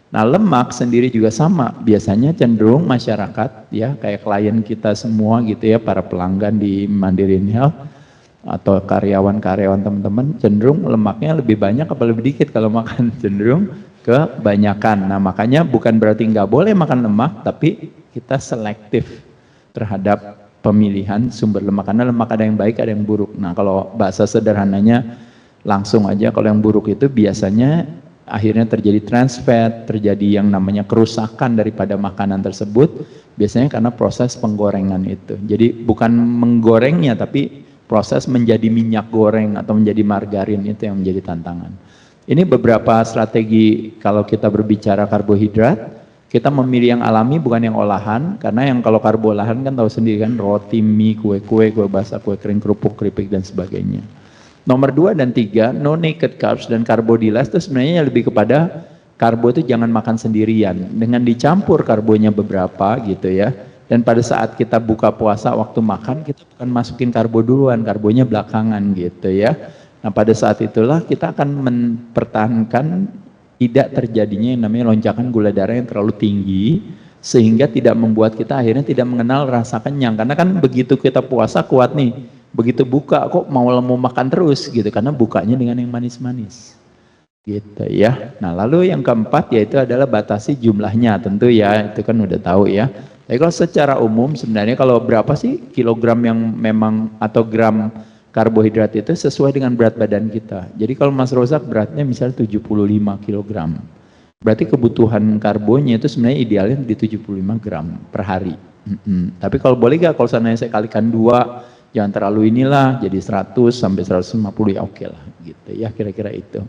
Nah, lemak sendiri juga sama, biasanya cenderung masyarakat ya kayak klien kita semua gitu ya, para pelanggan di Mandiri Health atau karyawan-karyawan teman-teman cenderung lemaknya lebih banyak apa lebih dikit kalau makan, cenderung kebanyakan. Nah makanya bukan berarti nggak boleh makan lemak, tapi kita selektif terhadap pemilihan sumber lemak, karena lemak ada yang baik ada yang buruk. Nah kalau bahasa sederhananya langsung aja, kalau yang buruk itu biasanya akhirnya terjadi trans fat, terjadi yang namanya kerusakan daripada makanan tersebut, biasanya karena proses penggorengan itu. Jadi bukan menggorengnya tapi proses menjadi minyak goreng atau menjadi margarin, itu yang menjadi tantangan. Ini beberapa strategi kalau kita berbicara karbohidrat, kita memilih yang alami bukan yang olahan, karena yang kalau karbo olahan kan tahu sendiri kan, roti, mie, kue basah, kue kering, kerupuk, keripik dan sebagainya. Nomor 2 dan 3, no naked carbs dan karbohidrats itu sebenarnya lebih kepada karbo itu jangan makan sendirian, dengan dicampur karbonya beberapa gitu ya. Dan pada saat kita buka puasa waktu makan, kita bukan masukin karbo duluan, karbonya belakangan gitu ya. Nah pada saat itulah kita akan mempertahankan tidak terjadinya yang namanya lonjakan gula darah yang terlalu tinggi, sehingga tidak membuat kita akhirnya tidak mengenal rasa kenyang. Karena kan begitu kita puasa kuat nih, begitu buka kok mau makan terus gitu, karena bukanya dengan yang manis-manis. Gitu ya. Nah lalu yang keempat yaitu adalah batasi jumlahnya, tentu ya, itu kan udah tahu ya. Tapi kalau secara umum sebenarnya kalau berapa sih kilogram yang memang atau gram karbohidrat itu sesuai dengan berat badan kita. Jadi kalau Mas Rozak beratnya misalnya 75 kg, berarti kebutuhan karbonya itu sebenarnya idealnya di 75 gram per hari. Tapi kalau boleh gak, kalau seandainya saya kalikan 2, jangan terlalu inilah, jadi 100 sampai 150 ya oke lah gitu ya, kira-kira itu.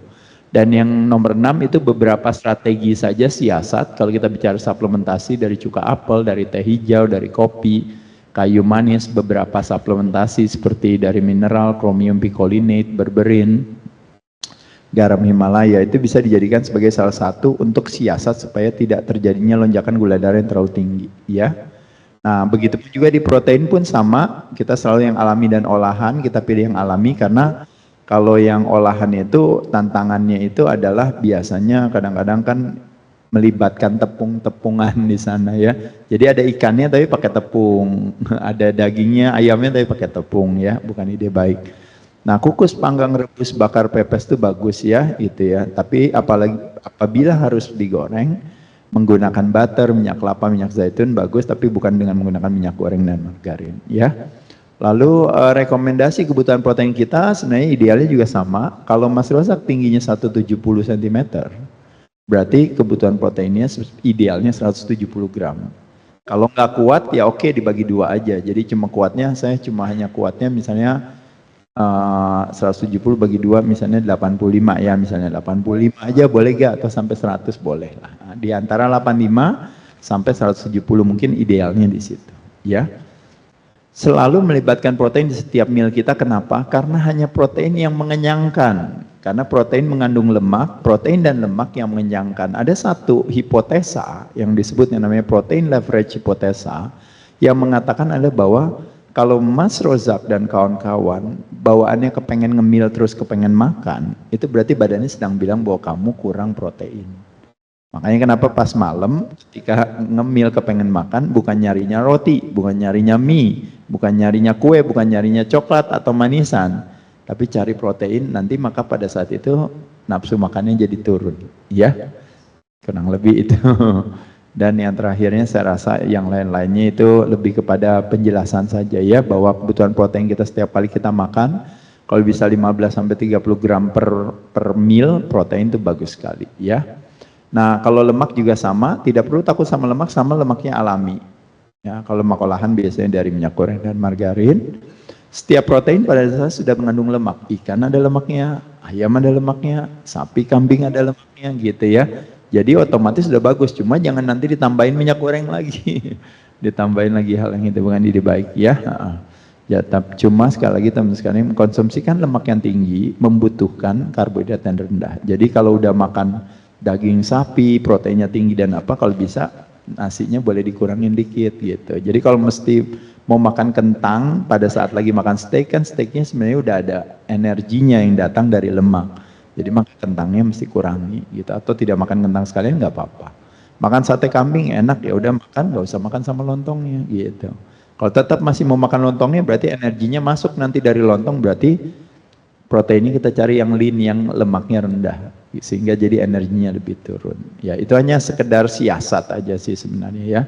Dan yang nomor 6 itu beberapa strategi saja siasat. Kalau kita bicara suplementasi dari cuka apel, dari teh hijau, dari kopi, kayu manis, beberapa suplementasi seperti dari mineral, chromium picolinate, berberin, garam Himalaya, itu bisa dijadikan sebagai salah satu untuk siasat supaya tidak terjadinya lonjakan gula darah yang terlalu tinggi, ya. Nah, begitu juga di protein pun sama, kita selalu yang alami dan olahan, kita pilih yang alami karena kalau yang olahan itu tantangannya itu adalah biasanya kadang-kadang kan melibatkan tepung-tepungan di sana ya. Jadi ada ikannya tapi pakai tepung, ada dagingnya, ayamnya tapi pakai tepung ya, bukan ide baik. Nah, kukus, panggang, rebus, bakar, pepes itu bagus ya, itu ya. Tapi apalagi apabila harus digoreng, menggunakan butter, minyak kelapa, minyak zaitun bagus, tapi bukan dengan menggunakan minyak goreng dan margarin ya. Lalu rekomendasi kebutuhan protein kita sebenarnya idealnya juga sama. Kalau Mas Rozak tingginya 170 cm, berarti kebutuhan proteinnya idealnya 170 gram. Kalau nggak kuat ya oke dibagi dua aja. Jadi cuma kuatnya, saya cuma hanya kuatnya misalnya 170 bagi dua misalnya 85 ya, misalnya 85 aja boleh gak? Atau sampai 100 boleh lah. Nah, di antara 85 sampai 170 mungkin idealnya di situ ya. Selalu melibatkan protein di setiap meal kita, kenapa? Karena hanya protein yang mengenyangkan. Karena protein mengandung lemak, protein dan lemak yang mengenyangkan. Ada satu hipotesa yang disebut yang namanya protein leverage hipotesa yang mengatakan adalah bahwa kalau Mas Rozak dan kawan-kawan bawaannya kepengen ngemil terus kepengen makan, itu berarti badannya sedang bilang bahwa kamu kurang protein. Makanya kenapa pas malam ketika ngemil kepengen makan bukan nyarinya roti, bukan nyarinya mie, bukan nyarinya kue, bukan nyarinya coklat atau manisan, tapi cari protein, nanti maka pada saat itu nafsu makannya jadi turun ya, kurang lebih itu. Dan yang terakhirnya saya rasa yang lain-lainnya itu lebih kepada penjelasan saja ya, bahwa kebutuhan protein kita setiap kali kita makan kalau bisa 15-30 gram per meal protein itu bagus sekali ya. Nah, kalau lemak juga sama, tidak perlu takut sama lemaknya alami ya. Kalau lemak olahan biasanya dari minyak goreng dan margarin. Setiap protein pada dasarnya sudah mengandung lemak. Ikan ada lemaknya, ayam ada lemaknya, sapi, kambing ada lemaknya gitu ya. Jadi otomatis sudah bagus, cuma jangan nanti ditambahin minyak goreng lagi. Ditambahin lagi hal yang itu bukan ide baik ya. Ya, cuma sekali lagi teman-teman sekalian, mengkonsumsikan lemak yang tinggi membutuhkan karbohidrat yang rendah. Jadi kalau udah makan daging sapi, proteinnya tinggi dan apa, kalau bisa nasinya boleh dikurangin dikit gitu. Jadi kalau mesti mau makan kentang pada saat lagi makan steak, kan steaknya sebenarnya udah ada energinya yang datang dari lemak. Jadi makan kentangnya mesti kurangi gitu, atau tidak makan kentang sekalian nggak apa-apa. Makan sate kambing enak ya udah makan, nggak usah makan sama lontongnya gitu. Kalau tetap masih mau makan lontongnya berarti energinya masuk nanti dari lontong, berarti proteinnya kita cari yang lean, yang lemaknya rendah, sehingga jadi energinya lebih turun. Ya itu hanya sekedar siasat aja sih sebenarnya ya.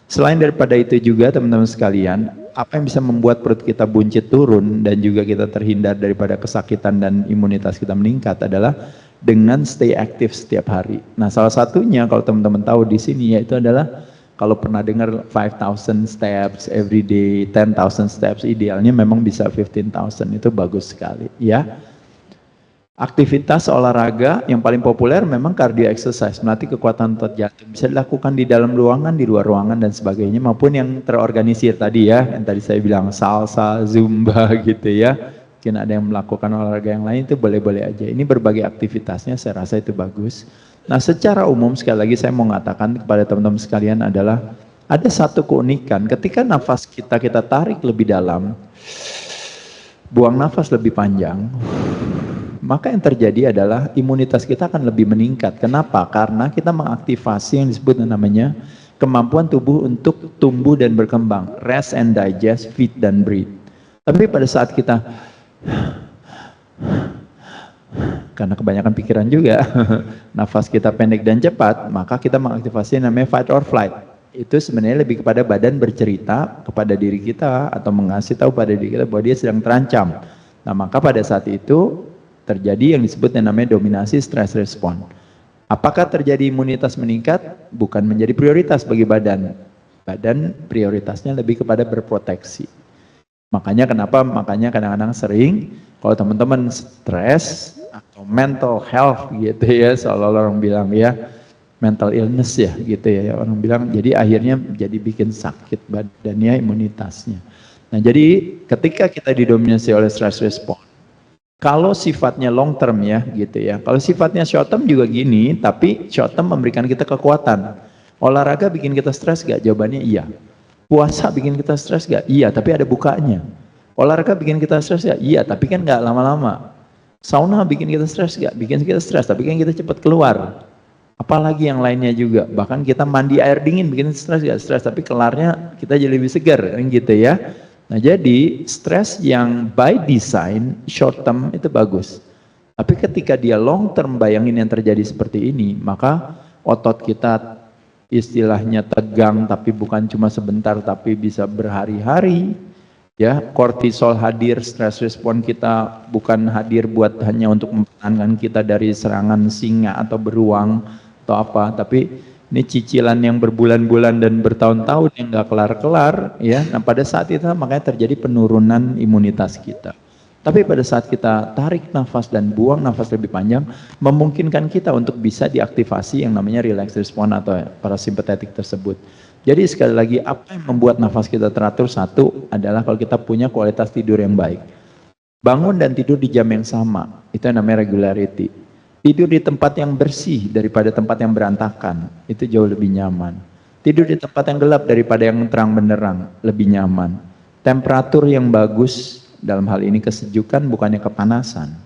Selain daripada itu juga teman-teman sekalian, apa yang bisa membuat perut kita buncit turun dan juga kita terhindar daripada kesakitan dan imunitas kita meningkat adalah dengan stay aktif setiap hari. Nah salah satunya kalau teman-teman tahu di sini yaitu adalah kalau pernah dengar 5,000 steps every day, 10,000 steps, idealnya memang bisa 15,000, itu bagus sekali ya. Aktivitas olahraga yang paling populer memang cardio exercise, melatih kekuatan otot jantung. Bisa dilakukan di dalam ruangan, di luar ruangan dan sebagainya, maupun yang terorganisir tadi ya, yang tadi saya bilang salsa, zumba gitu ya. Mungkin ada yang melakukan olahraga yang lain, itu boleh-boleh aja. Ini berbagai aktivitasnya saya rasa itu bagus. Nah secara umum sekali lagi saya mau mengatakan kepada teman-teman sekalian adalah ada satu keunikan ketika nafas kita tarik lebih dalam, buang nafas lebih panjang, maka yang terjadi adalah imunitas kita akan lebih meningkat. Kenapa? Karena kita mengaktifasi yang disebut namanya kemampuan tubuh untuk tumbuh dan berkembang, rest and digest, feed dan breathe. Tapi pada saat kita karena kebanyakan pikiran juga, nafas kita pendek dan cepat, maka kita mengaktifasi yang namanya fight or flight. Itu sebenarnya lebih kepada badan bercerita kepada diri kita atau mengasih tahu pada diri kita bahwa dia sedang terancam. Nah maka pada saat itu terjadi yang disebut yang namanya dominasi stress response. Apakah terjadi imunitas meningkat? Bukan menjadi prioritas bagi badan. Badan prioritasnya lebih kepada berproteksi. Makanya kenapa? Makanya kadang-kadang sering kalau teman-teman stres atau mental health gitu ya, seolah-olah orang bilang ya, mental illness ya gitu ya orang bilang. Jadi akhirnya jadi bikin sakit badannya, imunitasnya. Nah jadi ketika kita didominasi oleh stress response, kalau sifatnya long term ya gitu ya, kalau sifatnya short term juga gini, tapi short term memberikan kita kekuatan. Olahraga bikin kita stres gak? Jawabannya iya. Puasa bikin kita stres gak? Iya, tapi ada bukanya. Olahraga bikin kita stres gak? Iya, tapi kan gak lama-lama. Sauna bikin kita stres gak? Bikin kita stres, tapi kan kita cepat keluar. Apalagi yang lainnya juga. Bahkan kita mandi air dingin bikin stres gak? Stres, tapi kelarnya kita jadi lebih segar kan gitu ya. Nah jadi stres yang by design short term itu bagus. Tapi ketika dia long term, bayangin yang terjadi seperti ini, maka otot kita istilahnya tegang tapi bukan cuma sebentar tapi bisa berhari-hari. Ya, kortisol hadir, stress respon kita bukan hadir buat hanya untuk mempertahankan kita dari serangan singa atau beruang atau apa, tapi ini cicilan yang berbulan-bulan dan bertahun-tahun yang nggak kelar-kelar, ya. Nah pada saat itu makanya terjadi penurunan imunitas kita. Tapi pada saat kita tarik nafas dan buang nafas lebih panjang, memungkinkan kita untuk bisa diaktifasi yang namanya relax response atau parasimpatetik tersebut. Jadi sekali lagi apa yang membuat nafas kita teratur? Satu adalah kalau kita punya kualitas tidur yang baik. Bangun dan tidur di jam yang sama, itu yang namanya regularity. Tidur di tempat yang bersih daripada tempat yang berantakan, itu jauh lebih nyaman. Tidur di tempat yang gelap daripada yang terang benderang, lebih nyaman. Temperatur yang bagus, dalam hal ini kesejukan bukannya kepanasan.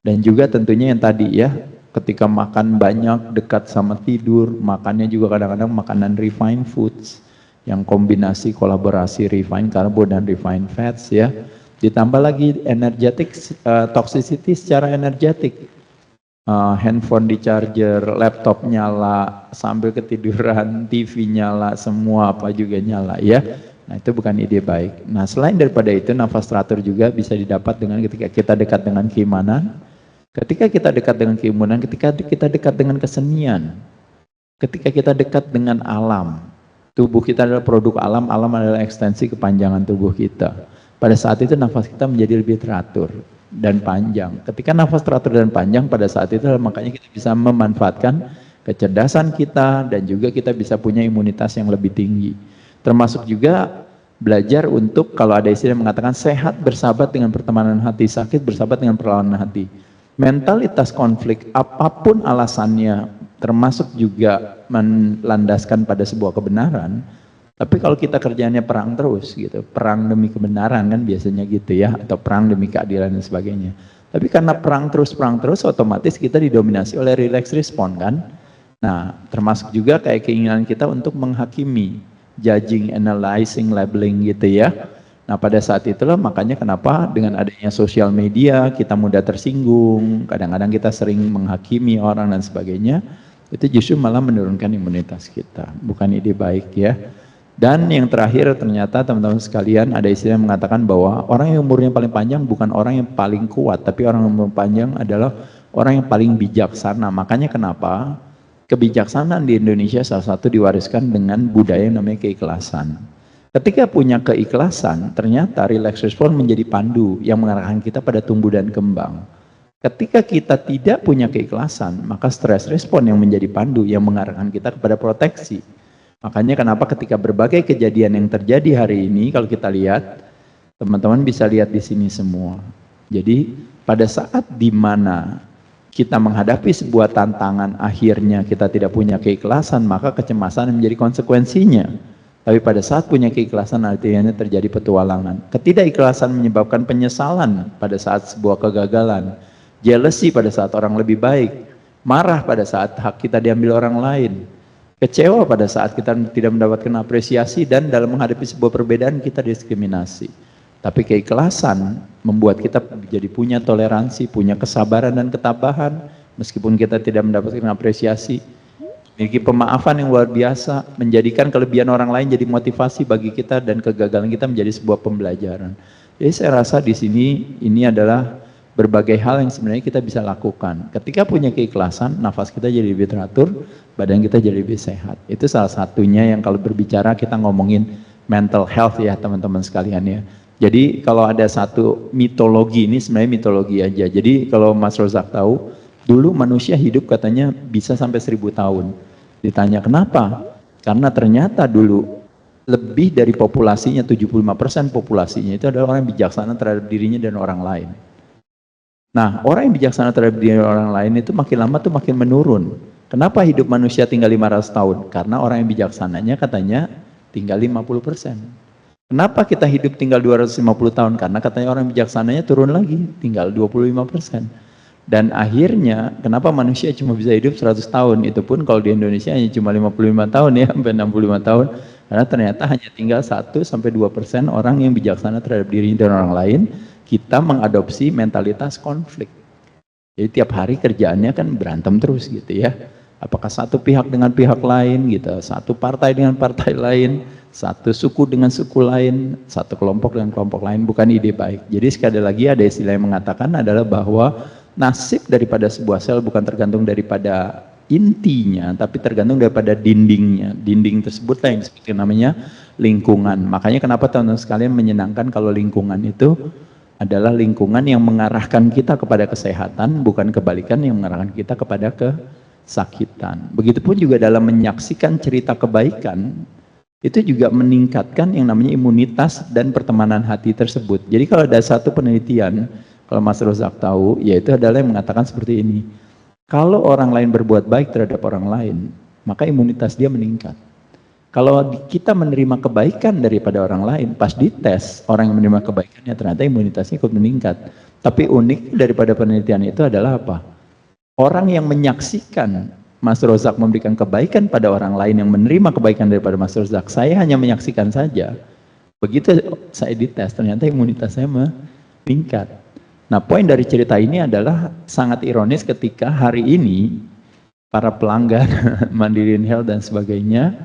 Dan juga tentunya yang tadi ya, ketika makan banyak dekat sama tidur, makannya juga kadang-kadang makanan refined foods, yang kombinasi kolaborasi refined carbo dan refined fats ya. Ditambah lagi energetic, toxicity secara energetik. Handphone di charger, laptop nyala, sambil ketiduran, TV nyala, semua apa juga nyala ya. Nah itu bukan ide baik. Nah selain daripada itu, nafas teratur juga bisa didapat dengan ketika kita dekat dengan keimanan, ketika kita dekat dengan keimanan, ketika kita dekat dengan kesenian, ketika kita dekat dengan alam. Tubuh kita adalah produk alam, alam adalah ekstensi kepanjangan tubuh kita. Pada saat itu nafas kita menjadi lebih teratur dan panjang. Ketika nafas teratur dan panjang pada saat itu makanya kita bisa memanfaatkan kecerdasan kita dan juga kita bisa punya imunitas yang lebih tinggi. Termasuk juga belajar untuk kalau ada istilah yang mengatakan sehat bersahabat dengan pertemanan hati, sakit bersahabat dengan perlawanan hati. Mentalitas konflik apapun alasannya termasuk juga melandaskan pada sebuah kebenaran. Tapi kalau kita kerjaannya perang terus gitu, perang demi kebenaran kan biasanya gitu ya, atau perang demi keadilan dan sebagainya. Tapi karena perang terus, otomatis kita didominasi oleh relax response kan. Nah, termasuk juga kayak keinginan kita untuk menghakimi, judging, analyzing, labeling gitu ya. Nah, pada saat itulah makanya kenapa dengan adanya sosial media kita mudah tersinggung, kadang-kadang kita sering menghakimi orang dan sebagainya, itu justru malah menurunkan imunitas kita. Bukan ide baik ya. Dan yang terakhir ternyata teman-teman sekalian ada istilah yang mengatakan bahwa orang yang umurnya paling panjang bukan orang yang paling kuat, tapi orang yang umur panjang adalah orang yang paling bijaksana. Makanya kenapa kebijaksanaan di Indonesia salah satu diwariskan dengan budaya yang namanya keikhlasan. Ketika punya keikhlasan, ternyata relax response menjadi pandu yang mengarahkan kita pada tumbuh dan kembang. Ketika kita tidak punya keikhlasan, maka stress response yang menjadi pandu yang mengarahkan kita kepada proteksi. Makanya kenapa ketika berbagai kejadian yang terjadi hari ini, kalau kita lihat, teman-teman bisa lihat di sini semua. Jadi pada saat di mana kita menghadapi sebuah tantangan, akhirnya kita tidak punya keikhlasan, maka kecemasan menjadi konsekuensinya. Tapi pada saat punya keikhlasan, artinya terjadi petualangan. Ketidakikhlasan menyebabkan penyesalan pada saat sebuah kegagalan, jealousy pada saat orang lebih baik, marah pada saat hak kita diambil orang lain, kecewa pada saat kita tidak mendapatkan apresiasi, dan dalam menghadapi sebuah perbedaan kita diskriminasi. Tapi keikhlasan membuat kita jadi punya toleransi, punya kesabaran dan ketabahan, meskipun kita tidak mendapatkan apresiasi. Memiliki pemaafan yang luar biasa, menjadikan kelebihan orang lain jadi motivasi bagi kita dan kegagalan kita menjadi sebuah pembelajaran. Jadi saya rasa di sini ini adalah berbagai hal yang sebenarnya kita bisa lakukan. Ketika punya keikhlasan, nafas kita jadi lebih teratur, badan kita jadi lebih sehat. Itu salah satunya yang kalau berbicara kita ngomongin mental health ya teman-teman sekalian ya. Jadi kalau ada satu mitologi, ini sebenarnya mitologi aja. Jadi kalau Mas Rozak tahu, dulu manusia hidup katanya bisa sampai 1000 tahun. Ditanya kenapa? Karena ternyata dulu lebih dari populasinya, 75% populasinya itu adalah orang yang bijaksana terhadap dirinya dan orang lain. Nah, orang yang bijaksana terhadap diri orang lain itu makin lama tuh makin menurun. Kenapa hidup manusia tinggal 500 tahun? Karena orang yang bijaksananya katanya tinggal 50%. Kenapa kita hidup tinggal 250 tahun? Karena katanya orang bijaksananya turun lagi, tinggal 25%. Dan akhirnya, kenapa manusia cuma bisa hidup 100 tahun? Itu pun kalau di Indonesia hanya cuma 55 tahun ya, sampai 65 tahun. Karena ternyata hanya tinggal 1-2% orang yang bijaksana terhadap diri dan orang lain. Kita mengadopsi mentalitas konflik. Jadi tiap hari kerjaannya kan berantem terus gitu ya. Apakah satu pihak dengan pihak lain gitu, satu partai dengan partai lain, satu suku dengan suku lain, satu kelompok dengan kelompok lain, bukan ide baik. Jadi sekali lagi ada istilah yang mengatakan adalah bahwa nasib daripada sebuah sel bukan tergantung daripada intinya, tapi tergantung daripada dindingnya. Dinding tersebutlah yang disebut namanya lingkungan. Makanya kenapa teman-teman sekalian menyenangkan kalau lingkungan itu adalah lingkungan yang mengarahkan kita kepada kesehatan, bukan kebalikan yang mengarahkan kita kepada kesakitan. Begitupun juga dalam menyaksikan cerita kebaikan, itu juga meningkatkan yang namanya imunitas dan pertemanan hati tersebut. Jadi kalau ada satu penelitian, kalau Mas Rozak tahu, yaitu adalah yang mengatakan seperti ini. Kalau orang lain berbuat baik terhadap orang lain, maka imunitas dia meningkat. Kalau kita menerima kebaikan daripada orang lain, pas dites orang yang menerima kebaikannya ternyata imunitasnya ikut meningkat. Tapi unik daripada penelitian itu adalah apa? Orang yang menyaksikan Mas Rozak memberikan kebaikan pada orang lain yang menerima kebaikan daripada Mas Rozak, saya hanya menyaksikan saja. Begitu saya dites, ternyata imunitas saya meningkat. Nah, poin dari cerita ini adalah sangat ironis ketika hari ini para pelanggan Mandiri Health dan sebagainya,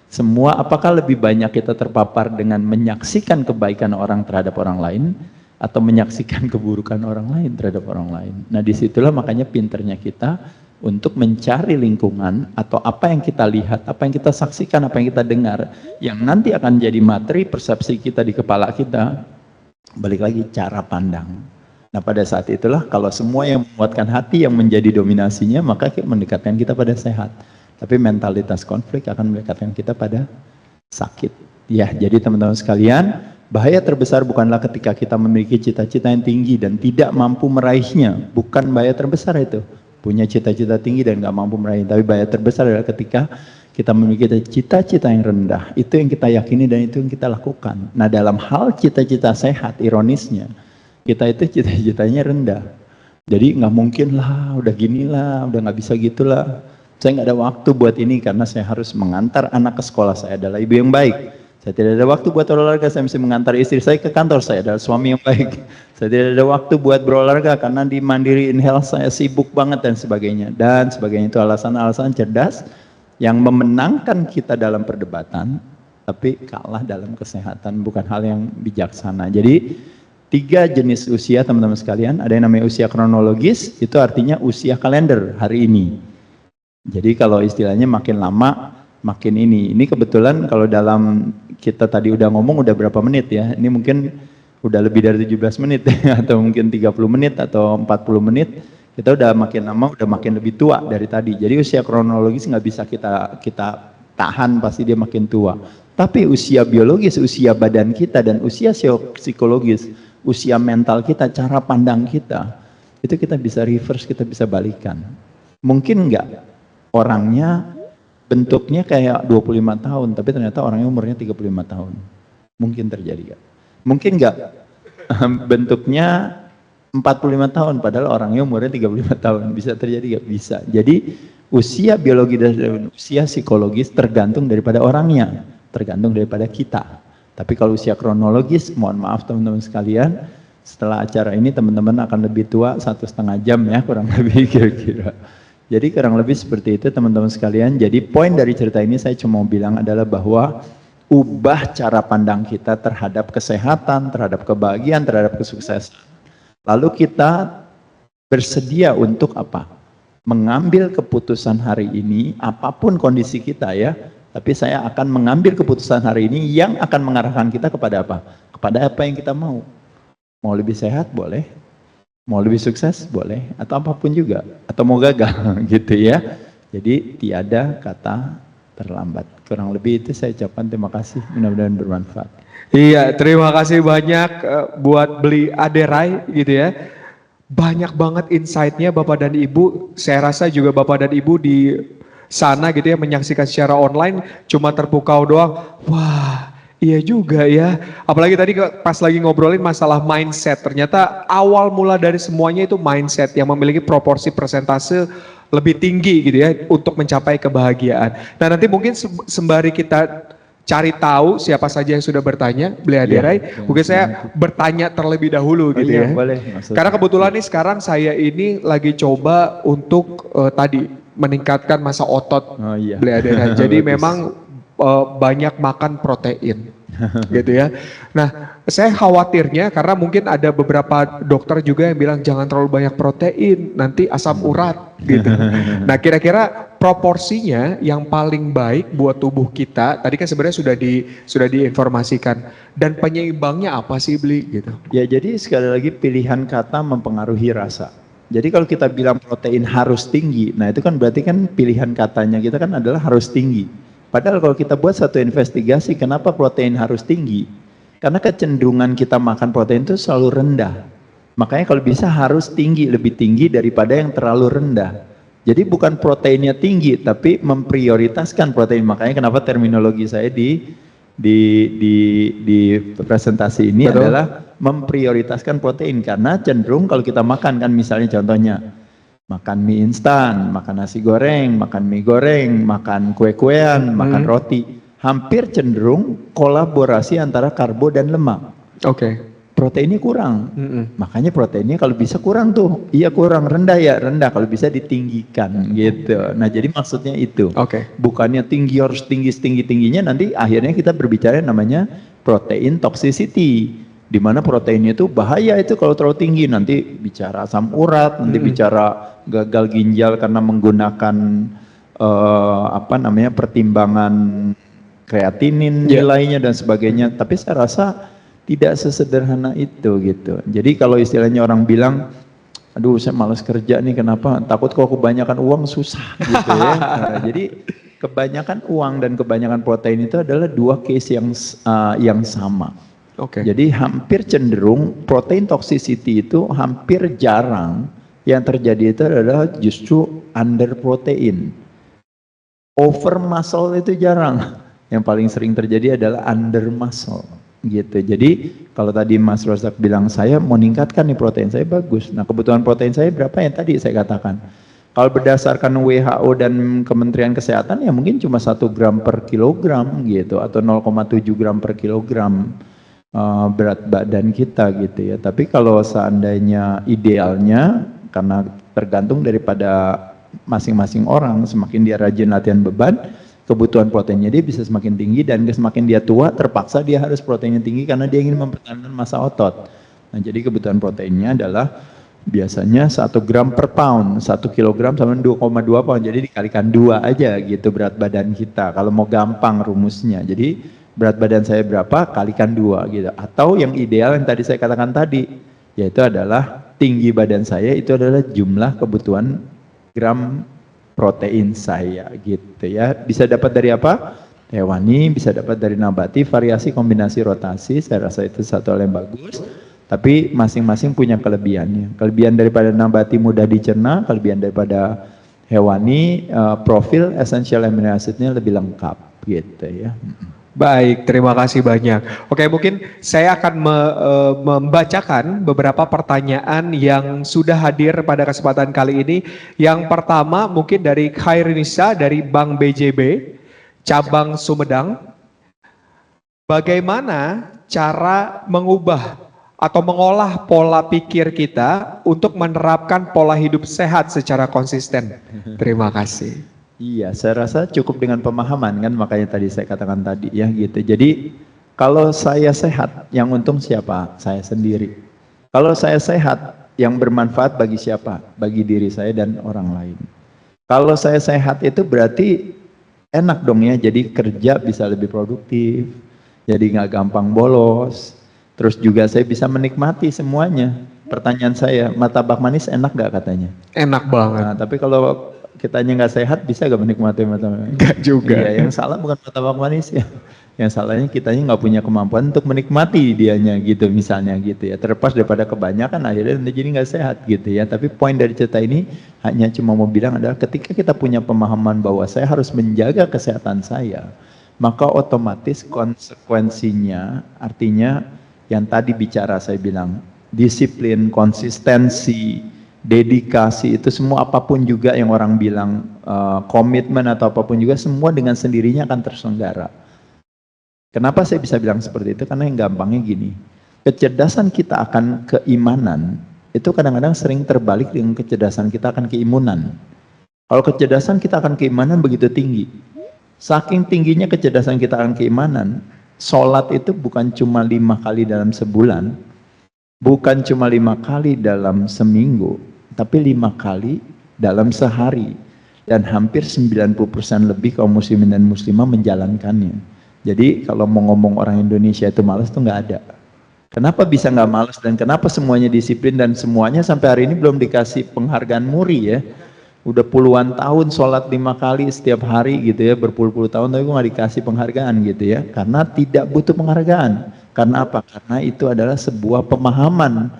semua apakah lebih banyak kita terpapar dengan menyaksikan kebaikan orang terhadap orang lain atau menyaksikan keburukan orang lain terhadap orang lain. Nah, disitulah makanya pinternya kita untuk mencari lingkungan atau apa yang kita lihat, apa yang kita saksikan, apa yang kita dengar, yang nanti akan jadi materi persepsi kita di kepala kita. Balik lagi cara pandang. Nah, pada saat itulah kalau semua yang menguatkan hati yang menjadi dominasinya, maka mendekatkan kita pada sehat. Tapi mentalitas konflik akan mendekatkan kita pada sakit. Ya, jadi teman-teman sekalian, bahaya terbesar bukanlah ketika kita memiliki cita-cita yang tinggi dan tidak mampu meraihnya. Bukan bahaya terbesar itu. Punya cita-cita tinggi dan nggak mampu meraihnya. Tapi bahaya terbesar adalah ketika kita memiliki cita-cita yang rendah. Itu yang kita yakini dan itu yang kita lakukan. Nah, dalam hal cita-cita sehat, ironisnya, kita itu cita-citanya rendah. Jadi nggak mungkin lah, udah gini lah, udah nggak bisa gitulah. Saya nggak ada waktu buat ini karena saya harus mengantar anak ke sekolah. Saya adalah ibu yang baik. Saya tidak ada waktu buat olahraga, saya mesti mengantar istri saya ke kantor. Saya adalah suami yang baik. Saya tidak ada waktu buat berolahraga karena di Mandiri Health saya sibuk banget dan sebagainya. Dan sebagainya itu alasan-alasan cerdas yang memenangkan kita dalam perdebatan, tapi kalah dalam kesehatan, bukan hal yang bijaksana. Jadi 3 jenis usia teman-teman sekalian, ada yang namanya usia kronologis, itu artinya usia kalender hari ini. Jadi kalau istilahnya makin lama makin ini kebetulan kalau dalam kita tadi udah ngomong udah berapa menit ya, ini mungkin udah lebih dari 17 menit atau mungkin 30 menit atau 40 menit, kita udah makin lama udah makin lebih tua dari tadi. Jadi usia kronologis nggak bisa kita tahan, pasti dia makin tua. Tapi usia biologis, usia badan kita dan usia psikologis, usia mental kita, cara pandang kita, itu kita bisa reverse, kita bisa balikan. Mungkin enggak orangnya bentuknya kayak 25 tahun, tapi ternyata orangnya umurnya 35 tahun. Mungkin terjadi gak? Mungkin enggak bentuknya 45 tahun, padahal orangnya umurnya 35 tahun. Bisa terjadi gak? Bisa. Jadi usia biologi dan usia psikologis tergantung daripada orangnya, tergantung daripada kita. Tapi kalau usia kronologis, mohon maaf teman-teman sekalian, setelah acara ini teman-teman akan lebih tua 1,5 jam ya, kurang lebih kira-kira. Jadi kurang lebih seperti itu teman-teman sekalian. Jadi poin dari cerita ini saya cuma mau bilang adalah bahwa ubah cara pandang kita terhadap kesehatan, terhadap kebahagiaan, terhadap kesuksesan. Lalu kita bersedia untuk apa? Mengambil keputusan hari ini, apapun kondisi kita ya. Tapi saya akan mengambil keputusan hari ini yang akan mengarahkan kita kepada apa? Kepada apa yang kita mau. Mau lebih sehat? Boleh. Mau lebih sukses? Boleh. Atau apapun juga. Atau mau gagal gitu ya. Jadi tiada kata terlambat. Kurang lebih itu saya ucapkan terima kasih, mudah-mudahan bermanfaat. Iya, terima kasih banyak buat beli Aderai gitu ya. Banyak banget insight-nya Bapak dan Ibu. Saya rasa juga Bapak dan Ibu di sana gitu ya menyaksikan secara online cuma terpukau doang. Wah, iya juga ya. Apalagi tadi pas lagi ngobrolin masalah mindset. Ternyata awal mula dari semuanya itu mindset yang memiliki proporsi persentase lebih tinggi gitu ya untuk mencapai kebahagiaan. Nah, nanti mungkin sembari kita cari tahu siapa saja yang sudah bertanya, beli Aderai. Mungkin saya bertanya terlebih dahulu gitu ya. Boleh. Karena kebetulan nih sekarang saya ini lagi coba untuk tadi meningkatkan massa otot beli Aderai. Jadi memang banyak makan protein gitu ya. Nah, saya khawatirnya karena mungkin ada beberapa dokter juga yang bilang jangan terlalu banyak protein, nanti asam urat gitu. Nah, kira-kira proporsinya yang paling baik buat tubuh kita, tadi kan sebenarnya sudah diinformasikan, dan penyeimbangnya apa sih beli gitu? Ya, jadi sekali lagi pilihan kata mempengaruhi rasa. Jadi kalau kita bilang protein harus tinggi, nah itu kan berarti kan pilihan katanya kita kan adalah harus tinggi. Padahal kalau kita buat satu investigasi kenapa protein harus tinggi, karena kecenderungan kita makan protein itu selalu rendah. Makanya kalau bisa harus tinggi, lebih tinggi daripada yang terlalu rendah. Jadi bukan proteinnya tinggi, tapi memprioritaskan protein. Makanya kenapa terminologi saya di presentasi ini adalah memprioritaskan protein. Karena cenderung kalau kita makan kan misalnya contohnya, makan mie instan, makan nasi goreng, makan mie goreng, makan kue-kuean, makan roti. Hampir cenderung kolaborasi antara karbo dan lemak. Oke. Proteinnya kurang. Makanya proteinnya kalau bisa kurang tuh. Iya kurang, rendah ya rendah. Kalau bisa ditinggikan gitu. Nah jadi maksudnya itu. Bukannya tinggi harus tinggi-tingginya, nanti akhirnya kita berbicara namanya protein toxicity. Di mana proteinnya itu bahaya itu kalau terlalu tinggi, nanti bicara asam urat, nanti bicara gagal ginjal karena menggunakan pertimbangan kreatinin nilainya dan sebagainya. Tapi saya rasa tidak sesederhana itu gitu. Jadi kalau istilahnya orang bilang, aduh saya malas kerja nih kenapa? Takut kalau kebanyakan uang susah gitu ya. Nah, jadi kebanyakan uang dan kebanyakan protein itu adalah dua case yang sama. Jadi hampir cenderung protein toxicity itu hampir jarang, yang terjadi itu adalah justru under protein. Over muscle itu jarang, yang paling sering terjadi adalah under muscle gitu. Jadi kalau tadi Mas Rozak bilang saya mau meningkatkan nih protein saya bagus. Nah kebutuhan protein saya berapa yang tadi saya katakan. Kalau berdasarkan WHO dan Kementerian Kesehatan ya mungkin cuma 1 gram per kilogram gitu atau 0,7 gram per kilogram. Berat badan kita gitu ya. Tapi kalau seandainya idealnya, karena tergantung daripada masing-masing orang, semakin dia rajin latihan beban, kebutuhan proteinnya dia bisa semakin tinggi, dan semakin dia tua terpaksa dia harus proteinnya tinggi karena dia ingin mempertahankan massa otot. Nah jadi kebutuhan proteinnya adalah biasanya 1 gram per pound, 1 kilogram sama 2,2 pound, jadi dikalikan 2 aja gitu berat badan kita kalau mau gampang rumusnya. Jadi berat badan saya berapa, kalikan 2 gitu. Atau yang ideal yang tadi saya katakan tadi, yaitu adalah tinggi badan saya itu adalah jumlah kebutuhan gram protein saya gitu ya. Bisa dapat dari apa? Hewani, bisa dapat dari nabati, variasi kombinasi rotasi, saya rasa itu satu hal yang bagus. Tapi masing-masing punya kelebihannya. Kelebihan daripada nabati mudah dicerna, kelebihan daripada hewani, profil essential amino acidnya lebih lengkap gitu ya. Baik, terima kasih banyak. Oke, mungkin saya akan membacakan beberapa pertanyaan yang sudah hadir pada kesempatan kali ini. Yang pertama mungkin dari Khairinisa dari Bank BJB, cabang Sumedang. Bagaimana cara mengubah atau mengolah pola pikir kita untuk menerapkan pola hidup sehat secara konsisten? Terima kasih. Iya, saya rasa cukup dengan pemahaman kan, makanya tadi saya katakan tadi ya gitu. Jadi kalau saya sehat, yang untung siapa? Saya sendiri. Kalau saya sehat, yang bermanfaat bagi siapa? Bagi diri saya dan orang lain. Kalau saya sehat itu berarti enak dong ya, jadi kerja bisa lebih produktif, jadi nggak gampang bolos. Terus juga saya bisa menikmati semuanya. Pertanyaan saya, martabak manis enak nggak katanya? Enak banget. Nah, tapi kalau kitanya nggak sehat bisa gak menikmati martabak? Enggak juga. Iya, yang salah bukan martabak manis ya. Yang salahnya kitanya nggak punya kemampuan untuk menikmati dianya gitu misalnya gitu ya. Terlepas daripada kebanyakan akhirnya nanti jadi nggak sehat gitu ya. Tapi poin dari cerita ini hanya cuma mau bilang adalah ketika kita punya pemahaman bahwa saya harus menjaga kesehatan saya, maka otomatis konsekuensinya artinya yang tadi bicara saya bilang disiplin, konsistensi, dedikasi itu semua apapun juga yang orang bilang komitmen atau apapun juga semua dengan sendirinya akan terselenggara. Kenapa saya bisa bilang seperti itu? Karena yang gampangnya gini, kecerdasan kita akan keimanan itu kadang-kadang sering terbalik dengan kecerdasan kita akan keimunan. Kalau kecerdasan kita akan keimanan begitu tinggi, saking tingginya kecerdasan kita akan keimanan, sholat itu bukan cuma 5 kali dalam sebulan, bukan cuma 5 kali dalam seminggu, tapi 5 kali dalam sehari. Dan hampir 90% lebih kaum muslimin dan muslimah menjalankannya. Jadi kalau mau ngomong orang Indonesia itu malas tuh nggak ada. Kenapa bisa nggak malas dan kenapa semuanya disiplin dan semuanya sampai hari ini belum dikasih penghargaan muri ya. Udah puluhan tahun sholat 5 kali setiap hari gitu ya, berpuluh-puluh tahun tapi nggak dikasih penghargaan gitu ya. Karena tidak butuh penghargaan. Karena apa? Karena itu adalah sebuah pemahaman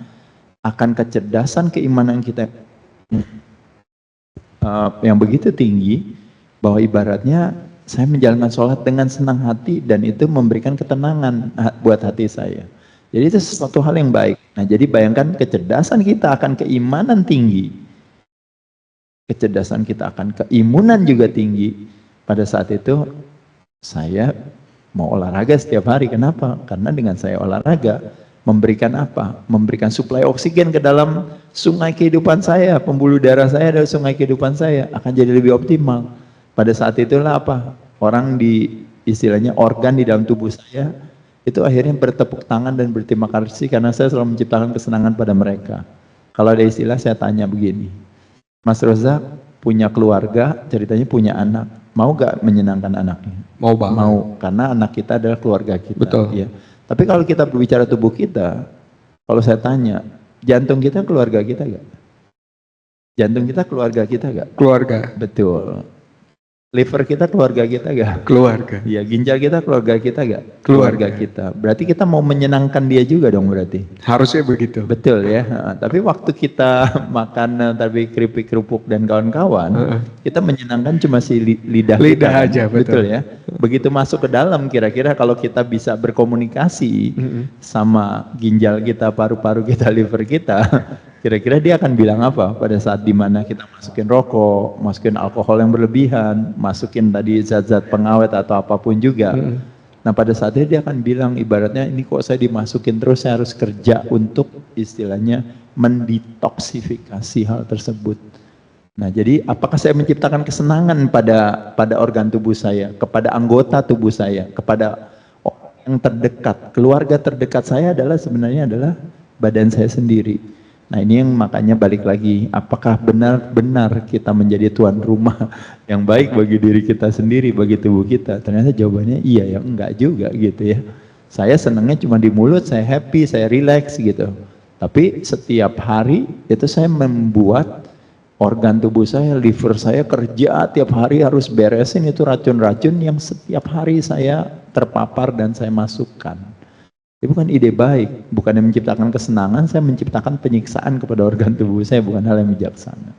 akan kecerdasan keimanan kita yang begitu tinggi bahwa ibaratnya saya menjalankan sholat dengan senang hati dan itu memberikan ketenangan buat hati saya. Jadi itu sesuatu hal yang baik. Nah jadi bayangkan kecerdasan kita akan keimanan tinggi. Kecerdasan kita akan keimunan juga tinggi. Pada saat itu saya mau olahraga setiap hari. Kenapa? Karena dengan saya olahraga memberikan apa? Memberikan suplai oksigen ke dalam sungai kehidupan saya. Pembuluh darah saya adalah sungai kehidupan saya. Akan jadi lebih optimal. Pada saat itulah apa? Orang di istilahnya organ di dalam tubuh saya itu akhirnya bertepuk tangan dan berterima kasih karena saya selalu menciptakan kesenangan pada mereka. Kalau ada istilah saya tanya begini, Mas Rozak punya keluarga, ceritanya punya anak, mau gak menyenangkan anaknya? Mau banget. Mau, karena anak kita adalah keluarga kita. Betul. Ya. Tapi kalau kita berbicara tubuh kita, kalau saya tanya, jantung kita keluarga kita gak? Jantung kita keluarga kita gak? Keluarga. Betul. Liver kita keluarga kita gak? Keluarga. Iya, ginjal kita keluarga kita gak? Keluarga kita. Berarti kita mau menyenangkan dia juga dong berarti. Harusnya begitu. Betul ya. Tapi waktu kita makan tapi keripik kerupuk dan kawan-kawan, kita menyenangkan cuma si lidah kita, kan? Aja, betul ya. Begitu masuk ke dalam, kira-kira kalau kita bisa berkomunikasi sama ginjal kita, paru-paru kita, liver kita, kira-kira dia akan bilang apa pada saat dimana kita masukin rokok, masukin alkohol yang berlebihan, masukin tadi zat-zat pengawet atau apapun juga. Nah pada saat itu dia akan bilang ibaratnya ini kok saya dimasukin terus, saya harus kerja untuk istilahnya mendetoksifikasi hal tersebut. Nah jadi apakah saya menciptakan kesenangan pada organ tubuh saya, kepada anggota tubuh saya, kepada orang yang terdekat, keluarga terdekat saya adalah sebenarnya adalah badan saya sendiri. Nah ini yang makanya balik lagi, apakah benar-benar kita menjadi tuan rumah yang baik bagi diri kita sendiri, bagi tubuh kita? Ternyata jawabannya iya ya, enggak juga gitu ya. Saya senangnya cuma di mulut, saya happy, saya relax gitu. Tapi setiap hari itu saya membuat organ tubuh saya, liver saya kerja tiap hari harus beresin itu racun-racun yang setiap hari saya terpapar dan saya masukkan. Itu bukan ide baik, bukan yang menciptakan kesenangan, saya menciptakan penyiksaan kepada organ tubuh saya, bukan hal yang bijaksana.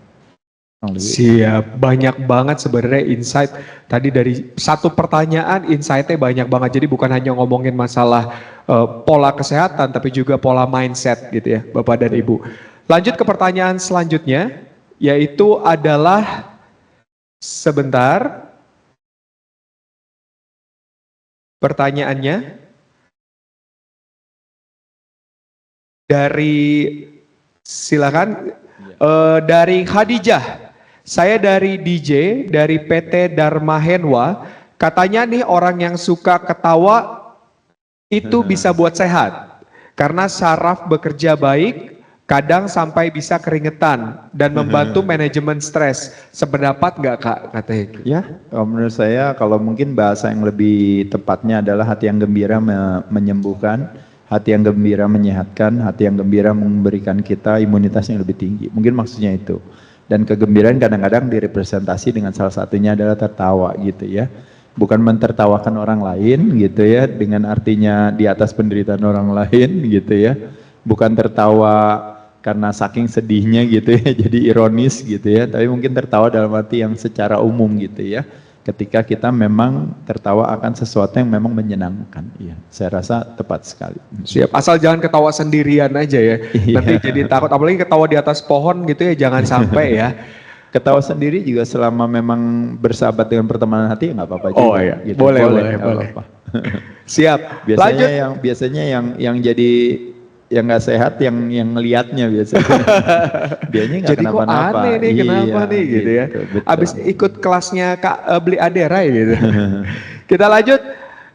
Siap, banyak banget sebenarnya insight. Tadi dari satu pertanyaan insight-nya banyak banget. Jadi bukan hanya ngomongin masalah pola kesehatan, tapi juga pola mindset gitu ya Bapak dan Ibu. Lanjut ke pertanyaan selanjutnya, yaitu adalah sebentar. Pertanyaannya dari silakan dari Khadijah. Saya dari DJ dari PT Dharma Henwa. Katanya nih orang yang suka ketawa itu bisa buat sehat karena saraf bekerja baik, kadang sampai bisa keringetan dan membantu manajemen stres. Sependapat nggak Kak katanya? Ya, menurut saya kalau mungkin bahasa yang lebih tepatnya adalah hati yang gembira menyembuhkan, hati yang gembira menyehatkan, hati yang gembira memberikan kita imunitas yang lebih tinggi. Mungkin maksudnya itu. Dan kegembiraan kadang-kadang direpresentasi dengan salah satunya adalah tertawa gitu ya. Bukan mentertawakan orang lain gitu ya, dengan artinya di atas penderitaan orang lain gitu ya. Bukan tertawa karena saking sedihnya gitu ya, jadi ironis gitu ya. Tapi mungkin tertawa dalam arti yang secara umum gitu ya. Ketika kita memang tertawa akan sesuatu yang memang menyenangkan. Iya, saya rasa tepat sekali. Siap, asal jangan ketawa sendirian aja ya. Nanti jadi takut, apalagi ketawa di atas pohon gitu ya, jangan sampai ya. Ketawa sendiri juga selama memang bersahabat dengan pertemanan hati ya nggak apa-apa juga. Oh iya, gitu. boleh. Apa-apa. Siap. Biasanya yang jadi yang nggak sehat yang ngelihatnya biasanya. Dianya nggak Jadi kok kenapa-napa. aneh nih, kenapa nih gitu ya. betul. Abis ikut kelasnya Kak beli Adera gitu. Kita lanjut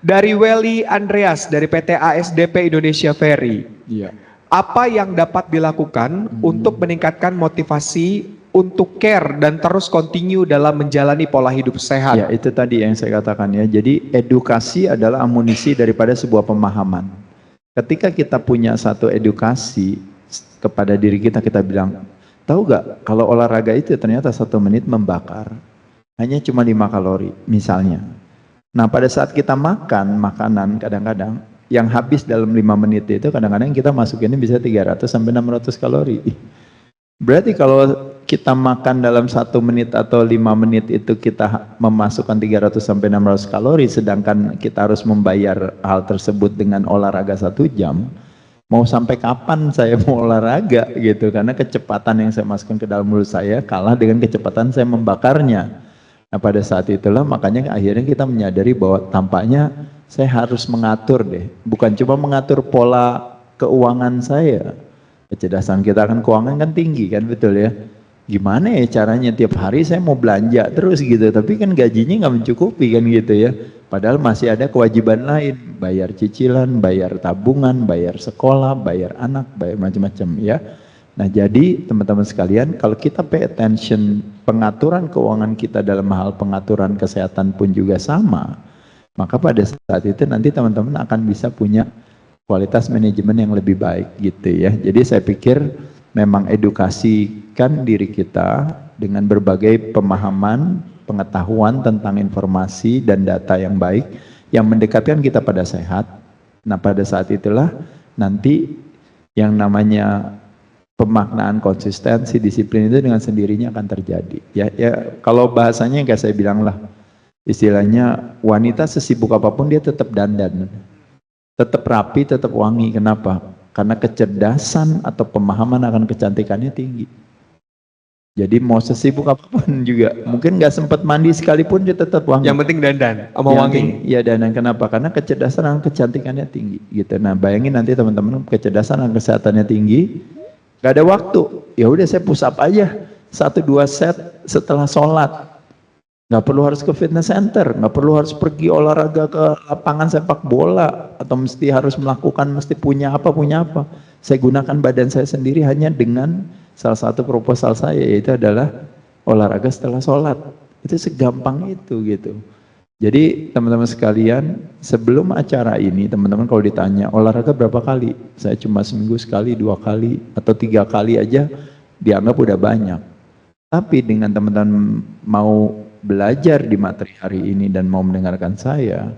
dari Welly Andreas dari PT ASDP Indonesia Ferry. Iya. Apa yang dapat dilakukan untuk meningkatkan motivasi untuk care dan terus continue dalam menjalani pola hidup sehat? Ya, itu tadi yang saya katakan ya. Jadi edukasi adalah amunisi daripada sebuah pemahaman. Ketika kita punya satu edukasi kepada diri kita, kita bilang, tahu gak kalau olahraga itu ternyata 1 menit membakar hanya cuma 5 kalori misalnya. Nah pada saat kita makan makanan kadang-kadang yang habis dalam 5 menit itu kadang-kadang kita masukinnya bisa 300 sampai 600 kalori. Berarti kalau kita makan dalam 1 menit atau 5 menit itu kita memasukkan 300 sampai 600 kalori, sedangkan kita harus membayar hal tersebut dengan olahraga 1 jam, mau sampai kapan saya mau olahraga gitu, karena kecepatan yang saya masukkan ke dalam mulut saya kalah dengan kecepatan saya membakarnya. Nah pada saat itulah makanya akhirnya kita menyadari bahwa tampaknya saya harus mengatur deh, bukan cuma mengatur pola keuangan saya. Kecerdasan kita akan keuangan kan tinggi kan, betul ya. Gimana ya caranya tiap hari saya mau belanja terus gitu, tapi kan gajinya nggak mencukupi kan gitu ya. Padahal masih ada kewajiban lain, bayar cicilan, bayar tabungan, bayar sekolah, bayar anak, bayar macam-macam ya. Nah jadi teman-teman sekalian, kalau kita pay attention pengaturan keuangan kita dalam hal pengaturan kesehatan pun juga sama, maka pada saat itu nanti teman-teman akan bisa punya kualitas manajemen yang lebih baik gitu ya. Jadi saya pikir memang edukasikan diri kita dengan berbagai pemahaman, pengetahuan tentang informasi dan data yang baik yang mendekatkan kita pada sehat. Nah pada saat itulah nanti yang namanya pemaknaan konsistensi, disiplin itu dengan sendirinya akan terjadi. Ya kalau bahasanya kayak saya bilang lah, istilahnya wanita sesibuk apapun dia tetap dandan. Tetap rapi, tetap wangi. Kenapa? Karena kecerdasan atau pemahaman akan kecantikannya tinggi. Jadi mau sesibuk apapun juga, mungkin nggak sempat mandi sekalipun dia tetap wangi. Yang penting dandan sama wangi. Iya dandan. Kenapa? Karena kecerdasan dan kecantikannya tinggi. Gitu. Nah bayangin nanti teman-teman kecerdasan dan kesehatannya tinggi, nggak ada waktu. Ya udah saya push up aja 1-2 set setelah sholat. Nggak perlu harus ke fitness center, nggak perlu harus pergi olahraga ke lapangan sepak bola, atau mesti harus melakukan, mesti punya apa. Saya gunakan badan saya sendiri hanya dengan salah satu proposal saya, yaitu adalah olahraga setelah sholat. Itu segampang itu gitu. Jadi teman-teman sekalian, sebelum acara ini, teman-teman kalau ditanya olahraga berapa kali? Saya cuma seminggu sekali, 2 kali, atau 3 kali aja dianggap udah banyak. Tapi dengan teman-teman mau belajar di materi hari ini dan mau mendengarkan saya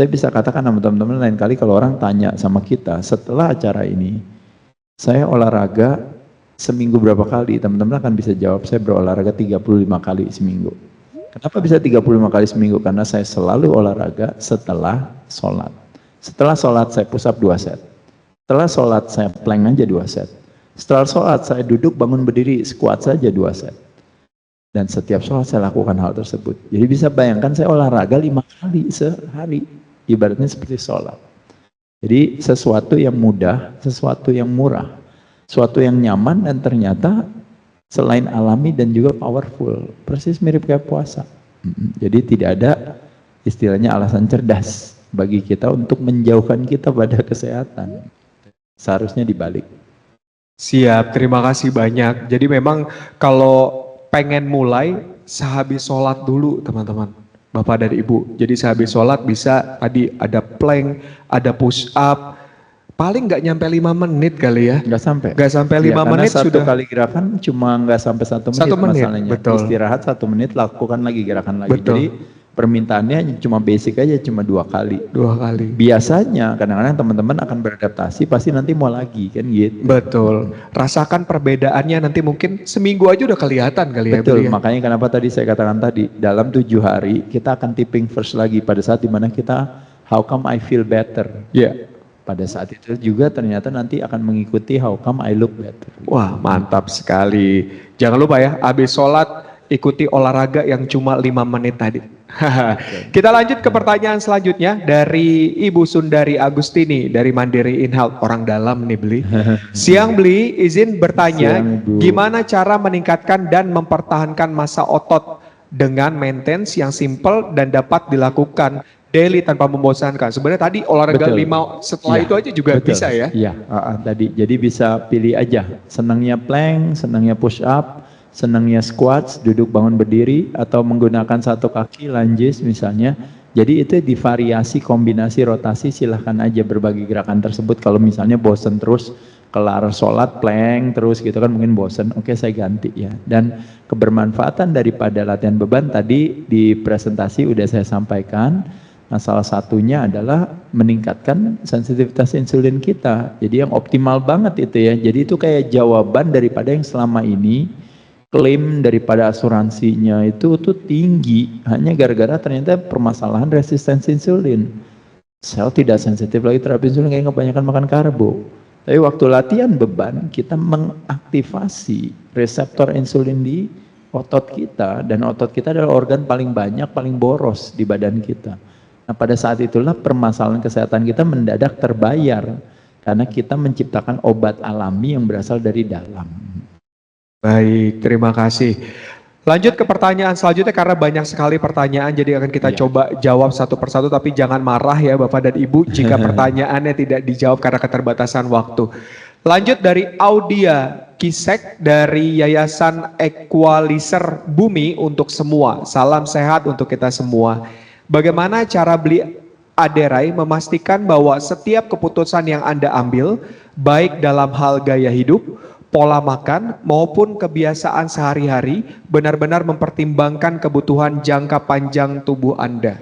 bisa katakan sama teman-teman lain kali kalau orang tanya sama kita setelah acara ini, saya olahraga seminggu berapa kali? Teman-teman akan bisa jawab, saya berolahraga 35 kali seminggu. Kenapa bisa 35 kali seminggu? Karena saya selalu olahraga setelah sholat. Setelah sholat saya push up 2 set. Setelah sholat saya plank aja 2 set. Setelah sholat saya duduk bangun berdiri squat saja 2 set. Dan setiap sholat saya lakukan hal tersebut. Jadi bisa bayangkan saya olahraga 5 kali sehari. Ibaratnya seperti sholat. Jadi sesuatu yang mudah, sesuatu yang murah, sesuatu yang nyaman dan ternyata selain alami dan juga powerful. Persis mirip kayak puasa. Jadi tidak ada istilahnya alasan cerdas bagi kita untuk menjauhkan kita pada kesehatan. Seharusnya dibalik. Siap, terima kasih banyak. Jadi memang kalau pengen mulai sehabis sholat dulu teman-teman, Bapak dan Ibu. Jadi sehabis sholat bisa tadi ada plank, ada push up, paling nggak nyampe 5 menit kali ya. Nggak sampai. Nggak sampai 5 karena menit satu sudah. kali gerakan cuma nggak sampai 1 menit, 1 menit, masalahnya. betul. Istirahat 1 menit, lakukan lagi gerakan lagi. Betul. Jadi permintaannya cuma basic aja, cuma 2 kali. 2 kali. Biasanya kadang-kadang teman-teman akan beradaptasi, pasti nanti mau lagi kan gitu. Betul. Rasakan perbedaannya nanti mungkin seminggu aja udah kelihatan kali ya. Betul, Beli ya. makanya kenapa tadi saya katakan tadi, dalam 7 hari kita akan tipping first lagi pada saat dimana kita how come I feel better. Ya. Pada saat itu juga ternyata nanti akan mengikuti how come I look better. Wah, mantap sekali. Jangan lupa ya, habis sholat ikuti olahraga yang cuma 5 menit tadi. Kita lanjut ke pertanyaan selanjutnya dari Ibu Sundari Agustini dari Mandiri InHealth, orang dalam nih Beli. Siang Beli, izin bertanya, Siang, Ibu. gimana cara meningkatkan dan mempertahankan massa otot dengan maintenance yang simple dan dapat dilakukan daily tanpa membosankan. Sebenarnya tadi olahraga Betul. 5 setelah Iya, itu aja juga betul. bisa ya. Iya, tadi. Jadi bisa pilih aja. Senangnya plank, senangnya push up, senangnya squats, duduk bangun berdiri, atau menggunakan satu kaki lunges misalnya. Jadi itu divariasi, kombinasi, rotasi, silahkan aja berbagi gerakan tersebut. Kalau misalnya bosen terus, kelar sholat plank terus gitu kan mungkin bosen, oke saya ganti ya. Dan kebermanfaatan daripada latihan beban tadi di presentasi udah saya sampaikan. Nah, salah satunya adalah meningkatkan sensitivitas insulin kita. Jadi yang optimal banget itu ya. Jadi itu kayak jawaban daripada yang selama ini klaim daripada asuransinya itu tuh tinggi hanya gara-gara ternyata permasalahan resistensi insulin. Sel tidak sensitif lagi terhadap insulin kayak kebanyakan makan karbo. Tapi waktu latihan beban kita mengaktifasi reseptor insulin di otot kita, dan otot kita adalah organ paling banyak, paling boros di badan kita. Nah, pada saat itulah permasalahan kesehatan kita mendadak terbayar karena kita menciptakan obat alami yang berasal dari dalam. Baik, terima kasih. Lanjut ke pertanyaan selanjutnya karena banyak sekali pertanyaan, jadi akan kita coba jawab satu persatu, tapi jangan marah ya Bapak dan Ibu jika pertanyaannya tidak dijawab karena keterbatasan waktu. Lanjut dari Audia Kisek dari Yayasan Equalizer Bumi untuk semua. Salam sehat untuk kita semua. Bagaimana cara Beli Aderai memastikan bahwa setiap keputusan yang Anda ambil, baik dalam hal gaya hidup, pola makan maupun kebiasaan sehari-hari benar-benar mempertimbangkan kebutuhan jangka panjang tubuh Anda?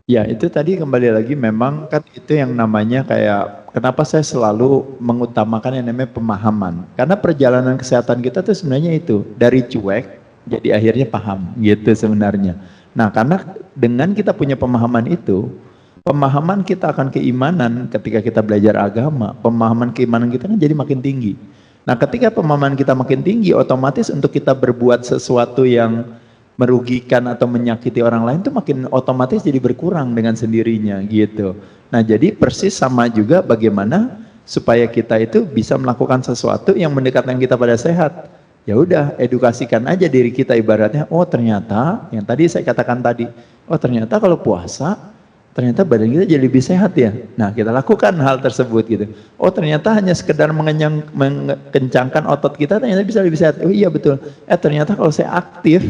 Ya, itu tadi kembali lagi memang kan itu yang namanya kayak kenapa saya selalu mengutamakan yang namanya pemahaman. Karena perjalanan kesehatan kita tuh sebenarnya itu dari cuek jadi akhirnya paham gitu sebenarnya. Nah, karena dengan kita punya pemahaman itu, pemahaman kita akan keimanan ketika kita belajar agama, pemahaman keimanan kita kan jadi makin tinggi. Nah, ketika pemahaman kita makin tinggi, otomatis untuk kita berbuat sesuatu yang merugikan atau menyakiti orang lain itu makin otomatis jadi berkurang dengan sendirinya gitu. Nah, jadi persis sama juga bagaimana supaya kita itu bisa melakukan sesuatu yang mendekatkan kita pada sehat. Ya udah, edukasikan aja diri kita ibaratnya, oh ternyata yang tadi saya katakan tadi, oh ternyata kalau puasa ternyata badan kita jadi lebih sehat ya. Nah, kita lakukan hal tersebut gitu. Oh, ternyata hanya sekedar mengencangkan otot kita ternyata bisa lebih sehat. Oh iya betul. Ternyata kalau saya aktif,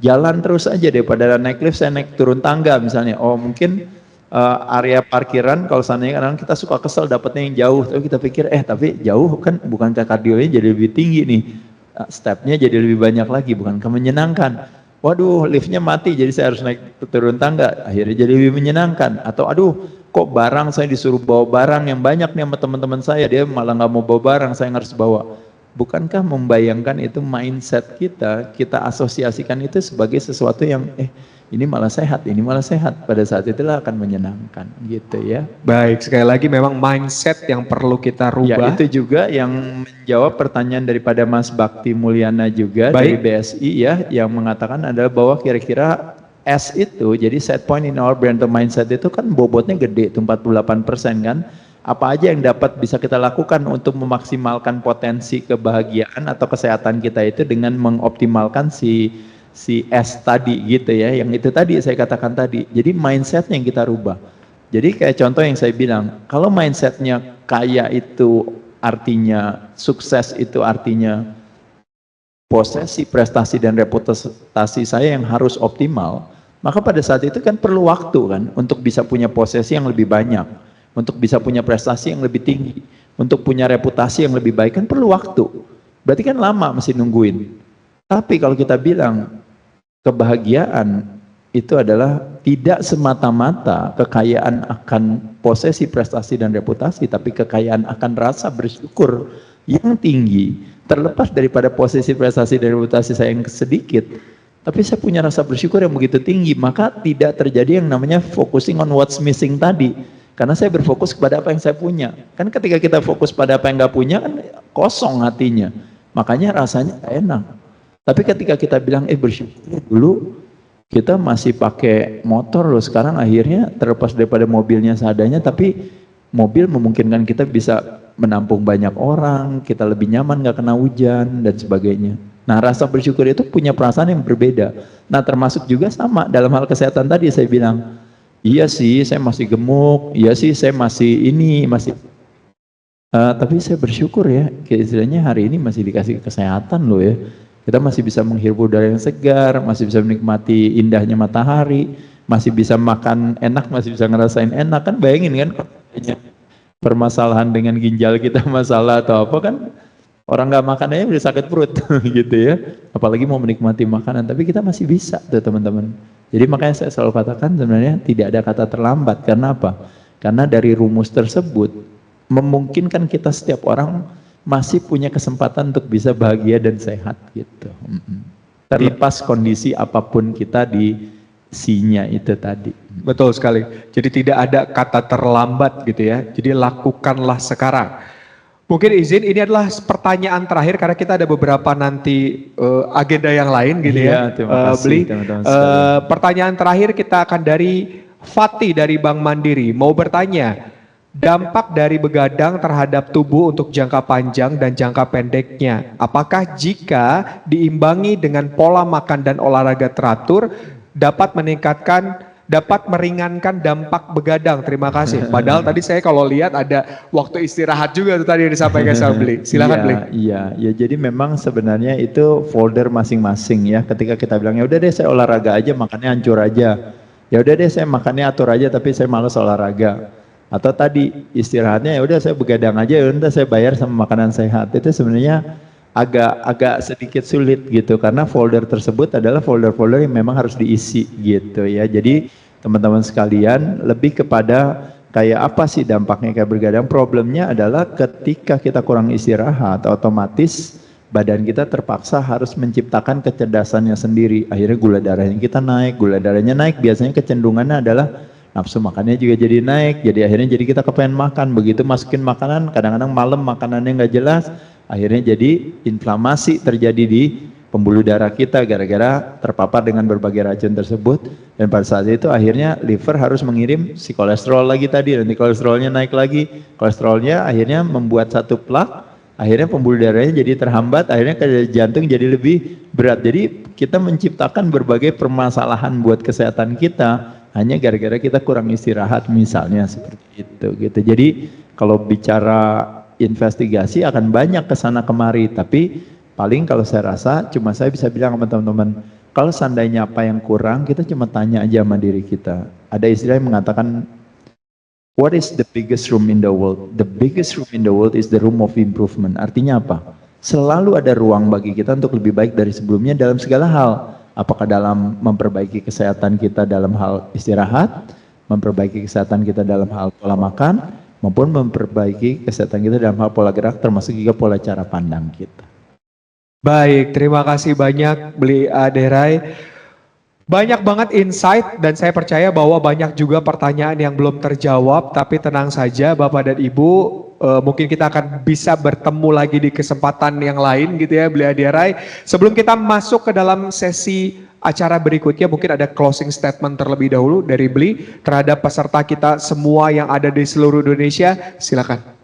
jalan terus aja daripada naik lift saya naik turun tangga misalnya. Oh, mungkin area parkiran kalau seandainya kadang kita suka kesel dapatnya yang jauh, tapi kita pikir tapi jauh kan bukankah kardionya jadi lebih tinggi nih. Stepnya jadi lebih banyak lagi, bukankah menyenangkan? Waduh, liftnya mati, jadi saya harus naik turun tangga. Akhirnya jadi lebih menyenangkan. Atau aduh, kok barang saya disuruh bawa barang yang banyak nih sama teman-teman saya, dia malah nggak mau bawa barang, saya harus bawa. Bukankah membayangkan itu mindset kita, kita asosiasikan itu sebagai sesuatu yang ini malah sehat, ini malah sehat. Pada saat itulah akan menyenangkan, gitu ya. Baik, sekali lagi memang mindset yang perlu kita rubah. Ya, itu juga yang menjawab pertanyaan daripada Mas Bakti Mulyana juga dari BSI ya, yang mengatakan adalah bahwa kira-kira S itu, jadi set point in our brain to mindset itu kan bobotnya gede, itu 48% kan. Apa aja yang dapat bisa kita lakukan untuk memaksimalkan potensi kebahagiaan atau kesehatan kita itu dengan mengoptimalkan si S tadi gitu ya, yang itu tadi saya katakan tadi. Jadi mindsetnya yang kita rubah. Jadi kayak contoh yang saya bilang, kalau mindsetnya kaya itu artinya sukses, itu artinya posesi, prestasi dan reputasi saya yang harus optimal, maka pada saat itu kan perlu waktu kan untuk bisa punya posesi yang lebih banyak. untuk bisa punya prestasi yang lebih tinggi, untuk punya reputasi yang lebih baik kan perlu waktu. Berarti kan lama mesti nungguin. Tapi kalau kita bilang kebahagiaan itu adalah tidak semata-mata kekayaan akan posesi, prestasi, dan reputasi, tapi kekayaan akan rasa bersyukur yang tinggi. Terlepas daripada posisi, prestasi, dan reputasi saya yang sedikit, tapi saya punya rasa bersyukur yang begitu tinggi, maka tidak terjadi yang namanya focusing on what's missing tadi. Karena saya berfokus kepada apa yang saya punya. Kan ketika kita fokus pada apa yang nggak punya, kan kosong hatinya. Makanya rasanya nggak enak. Tapi ketika kita bilang, bersyukur dulu, kita masih pakai motor loh, sekarang akhirnya terlepas daripada mobilnya seadanya, tapi mobil memungkinkan kita bisa menampung banyak orang, kita lebih nyaman gak kena hujan dan sebagainya. Nah, rasa bersyukur itu punya perasaan yang berbeda. Nah, termasuk juga sama dalam hal kesehatan tadi saya bilang, iya sih saya masih gemuk, iya sih saya masih ini, tapi saya bersyukur ya, istilahnya hari ini masih dikasih kesehatan loh ya. Kita masih bisa menghirup udara yang segar, masih bisa menikmati indahnya matahari, masih bisa makan enak, masih bisa ngerasain enak. Kan bayangin kan, permasalahan dengan ginjal kita masalah atau apa kan, orang nggak makan aja udah sakit perut gitu ya. Apalagi mau menikmati makanan, tapi kita masih bisa tuh teman-teman. Jadi makanya saya selalu katakan sebenarnya tidak ada kata terlambat. Karena apa? Karena dari rumus tersebut memungkinkan kita setiap orang masih punya kesempatan untuk bisa bahagia dan sehat gitu. Terlepas kondisi apapun kita di sinya itu tadi. Betul sekali. Jadi tidak ada kata terlambat gitu ya. Jadi lakukanlah sekarang. Mungkin izin ini adalah pertanyaan terakhir karena kita ada beberapa nanti agenda yang lain gitu ya. Terima kasih, Beli. teman-teman Pertanyaan terakhir kita akan dari Fatih dari Bank Mandiri. Mau bertanya, dampak dari begadang terhadap tubuh untuk jangka panjang dan jangka pendeknya, apakah jika diimbangi dengan pola makan dan olahraga teratur dapat meringankan dampak begadang? Terima kasih. Padahal tadi saya kalau lihat ada waktu istirahat juga tuh tadi yang disampaikan sama Beli. Silakan Beli. Iya, jadi memang sebenarnya itu folder masing-masing ya. Ketika kita bilang ya udah deh saya olahraga aja, makannya hancur aja. Ya udah deh saya makannya atur aja tapi saya malas olahraga. Atau tadi istirahatnya ya udah saya begadang aja, ya udah saya bayar sama makanan sehat. Itu sebenarnya agak sedikit sulit gitu karena folder tersebut adalah folder-folder yang memang harus diisi gitu ya. Jadi teman-teman sekalian lebih kepada kayak apa sih dampaknya kayak begadang. Problemnya adalah ketika kita kurang istirahat, otomatis badan kita terpaksa harus menciptakan kecerdasannya sendiri. Akhirnya gula darahnya kita naik, gula darahnya naik biasanya kecenderungannya adalah nafsu makannya juga jadi naik, jadi akhirnya kita kepengen makan, begitu masukin makanan, kadang-kadang malam makanannya nggak jelas, akhirnya jadi inflamasi terjadi di pembuluh darah kita gara-gara terpapar dengan berbagai racun tersebut, dan pada saat itu akhirnya liver harus mengirim si kolesterol lagi tadi, nanti kolesterolnya naik lagi, kolesterolnya akhirnya membuat satu plak, akhirnya pembuluh darahnya jadi terhambat, akhirnya ke jantung jadi lebih berat, jadi kita menciptakan berbagai permasalahan buat kesehatan kita, hanya gara-gara kita kurang istirahat misalnya seperti itu gitu. Jadi kalau bicara investigasi akan banyak kesana kemari, tapi paling kalau saya rasa cuma saya bisa bilang sama teman-teman, kalau seandainya apa yang kurang kita cuma tanya aja sama diri kita. Ada istilah yang mengatakan what is the biggest room in the world? The biggest room in the world is the room of improvement. Artinya apa? Selalu ada ruang bagi kita untuk lebih baik dari sebelumnya dalam segala hal. Apakah dalam memperbaiki kesehatan kita dalam hal istirahat, memperbaiki kesehatan kita dalam hal pola makan, maupun memperbaiki kesehatan kita dalam hal pola gerak, termasuk juga pola cara pandang kita. Baik, terima kasih banyak Beli Aderai. Banyak banget insight dan saya percaya bahwa banyak juga pertanyaan yang belum terjawab, tapi tenang saja Bapak dan Ibu, mungkin kita akan bisa bertemu lagi di kesempatan yang lain gitu ya Beli Aderai. Sebelum kita masuk ke dalam sesi acara berikutnya, mungkin ada closing statement terlebih dahulu dari Beli terhadap peserta kita semua yang ada di seluruh Indonesia, silakan.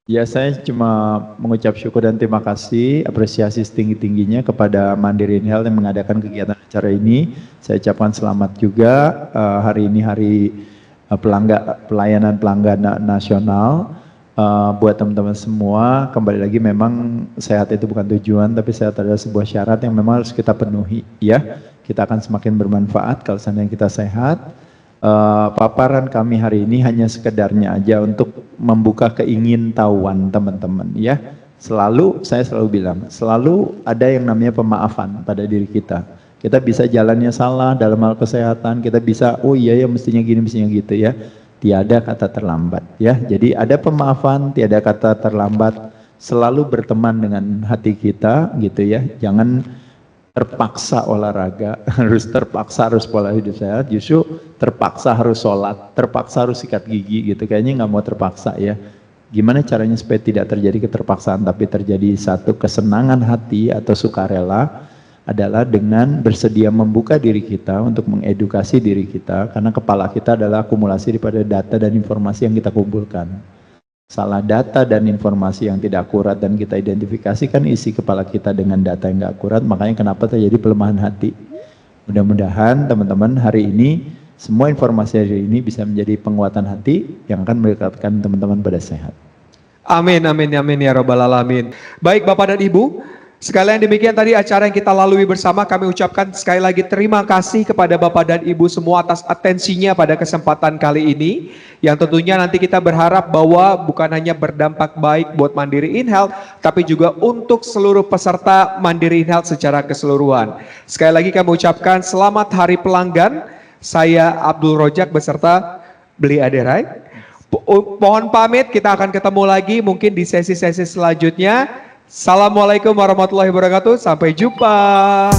Ya, saya cuma mengucap syukur dan terima kasih, apresiasi setinggi-tingginya kepada Mandiri Health yang mengadakan kegiatan acara ini. Saya ucapkan selamat juga, hari ini hari pelayanan pelanggan nasional. Buat teman-teman semua, kembali lagi memang sehat itu bukan tujuan, tapi sehat adalah sebuah syarat yang memang harus kita penuhi. Ya, kita akan semakin bermanfaat kalau seandainya kita sehat. paparan kami hari ini hanya sekedarnya aja untuk membuka keingintahuan teman-teman ya. Saya selalu bilang, selalu ada yang namanya pemaafan pada diri kita. Kita bisa jalannya salah dalam hal kesehatan, kita bisa, oh iya ya mestinya gini, mestinya gitu ya. Tiada kata terlambat ya. Jadi ada pemaafan, tiada kata terlambat. Selalu berteman dengan hati kita gitu ya. Jangan terpaksa olahraga, harus pola hidup sehat, justru terpaksa harus sholat, terpaksa harus sikat gigi gitu. Kayaknya nggak mau terpaksa ya. Gimana caranya supaya tidak terjadi keterpaksaan tapi terjadi satu kesenangan hati atau sukarela adalah dengan bersedia membuka diri kita untuk mengedukasi diri kita, karena kepala kita adalah akumulasi daripada data dan informasi yang kita kumpulkan. Salah data dan informasi yang tidak akurat dan kita identifikasikan isi kepala kita dengan data yang tidak akurat, makanya kenapa terjadi pelemahan hati. Mudah-mudahan teman-teman hari ini semua informasi hari ini bisa menjadi penguatan hati yang akan mendekatkan teman-teman pada sehat. Amin, amin, amin ya Rabbal Alamin. Baik Bapak dan Ibu, sekalian demikian tadi acara yang kita lalui bersama. Kami ucapkan sekali lagi terima kasih kepada Bapak dan Ibu semua atas atensinya pada kesempatan kali ini. Yang tentunya nanti kita berharap bahwa bukan hanya berdampak baik buat Mandiri InHealth, tapi juga untuk seluruh peserta Mandiri InHealth secara keseluruhan. Sekali lagi kami ucapkan selamat Hari Pelanggan. Saya Abdul Rojak beserta Beli Aderai. Mohon pamit, kita akan ketemu lagi mungkin di sesi-sesi selanjutnya. Assalamualaikum warahmatullahi wabarakatuh. Sampai jumpa.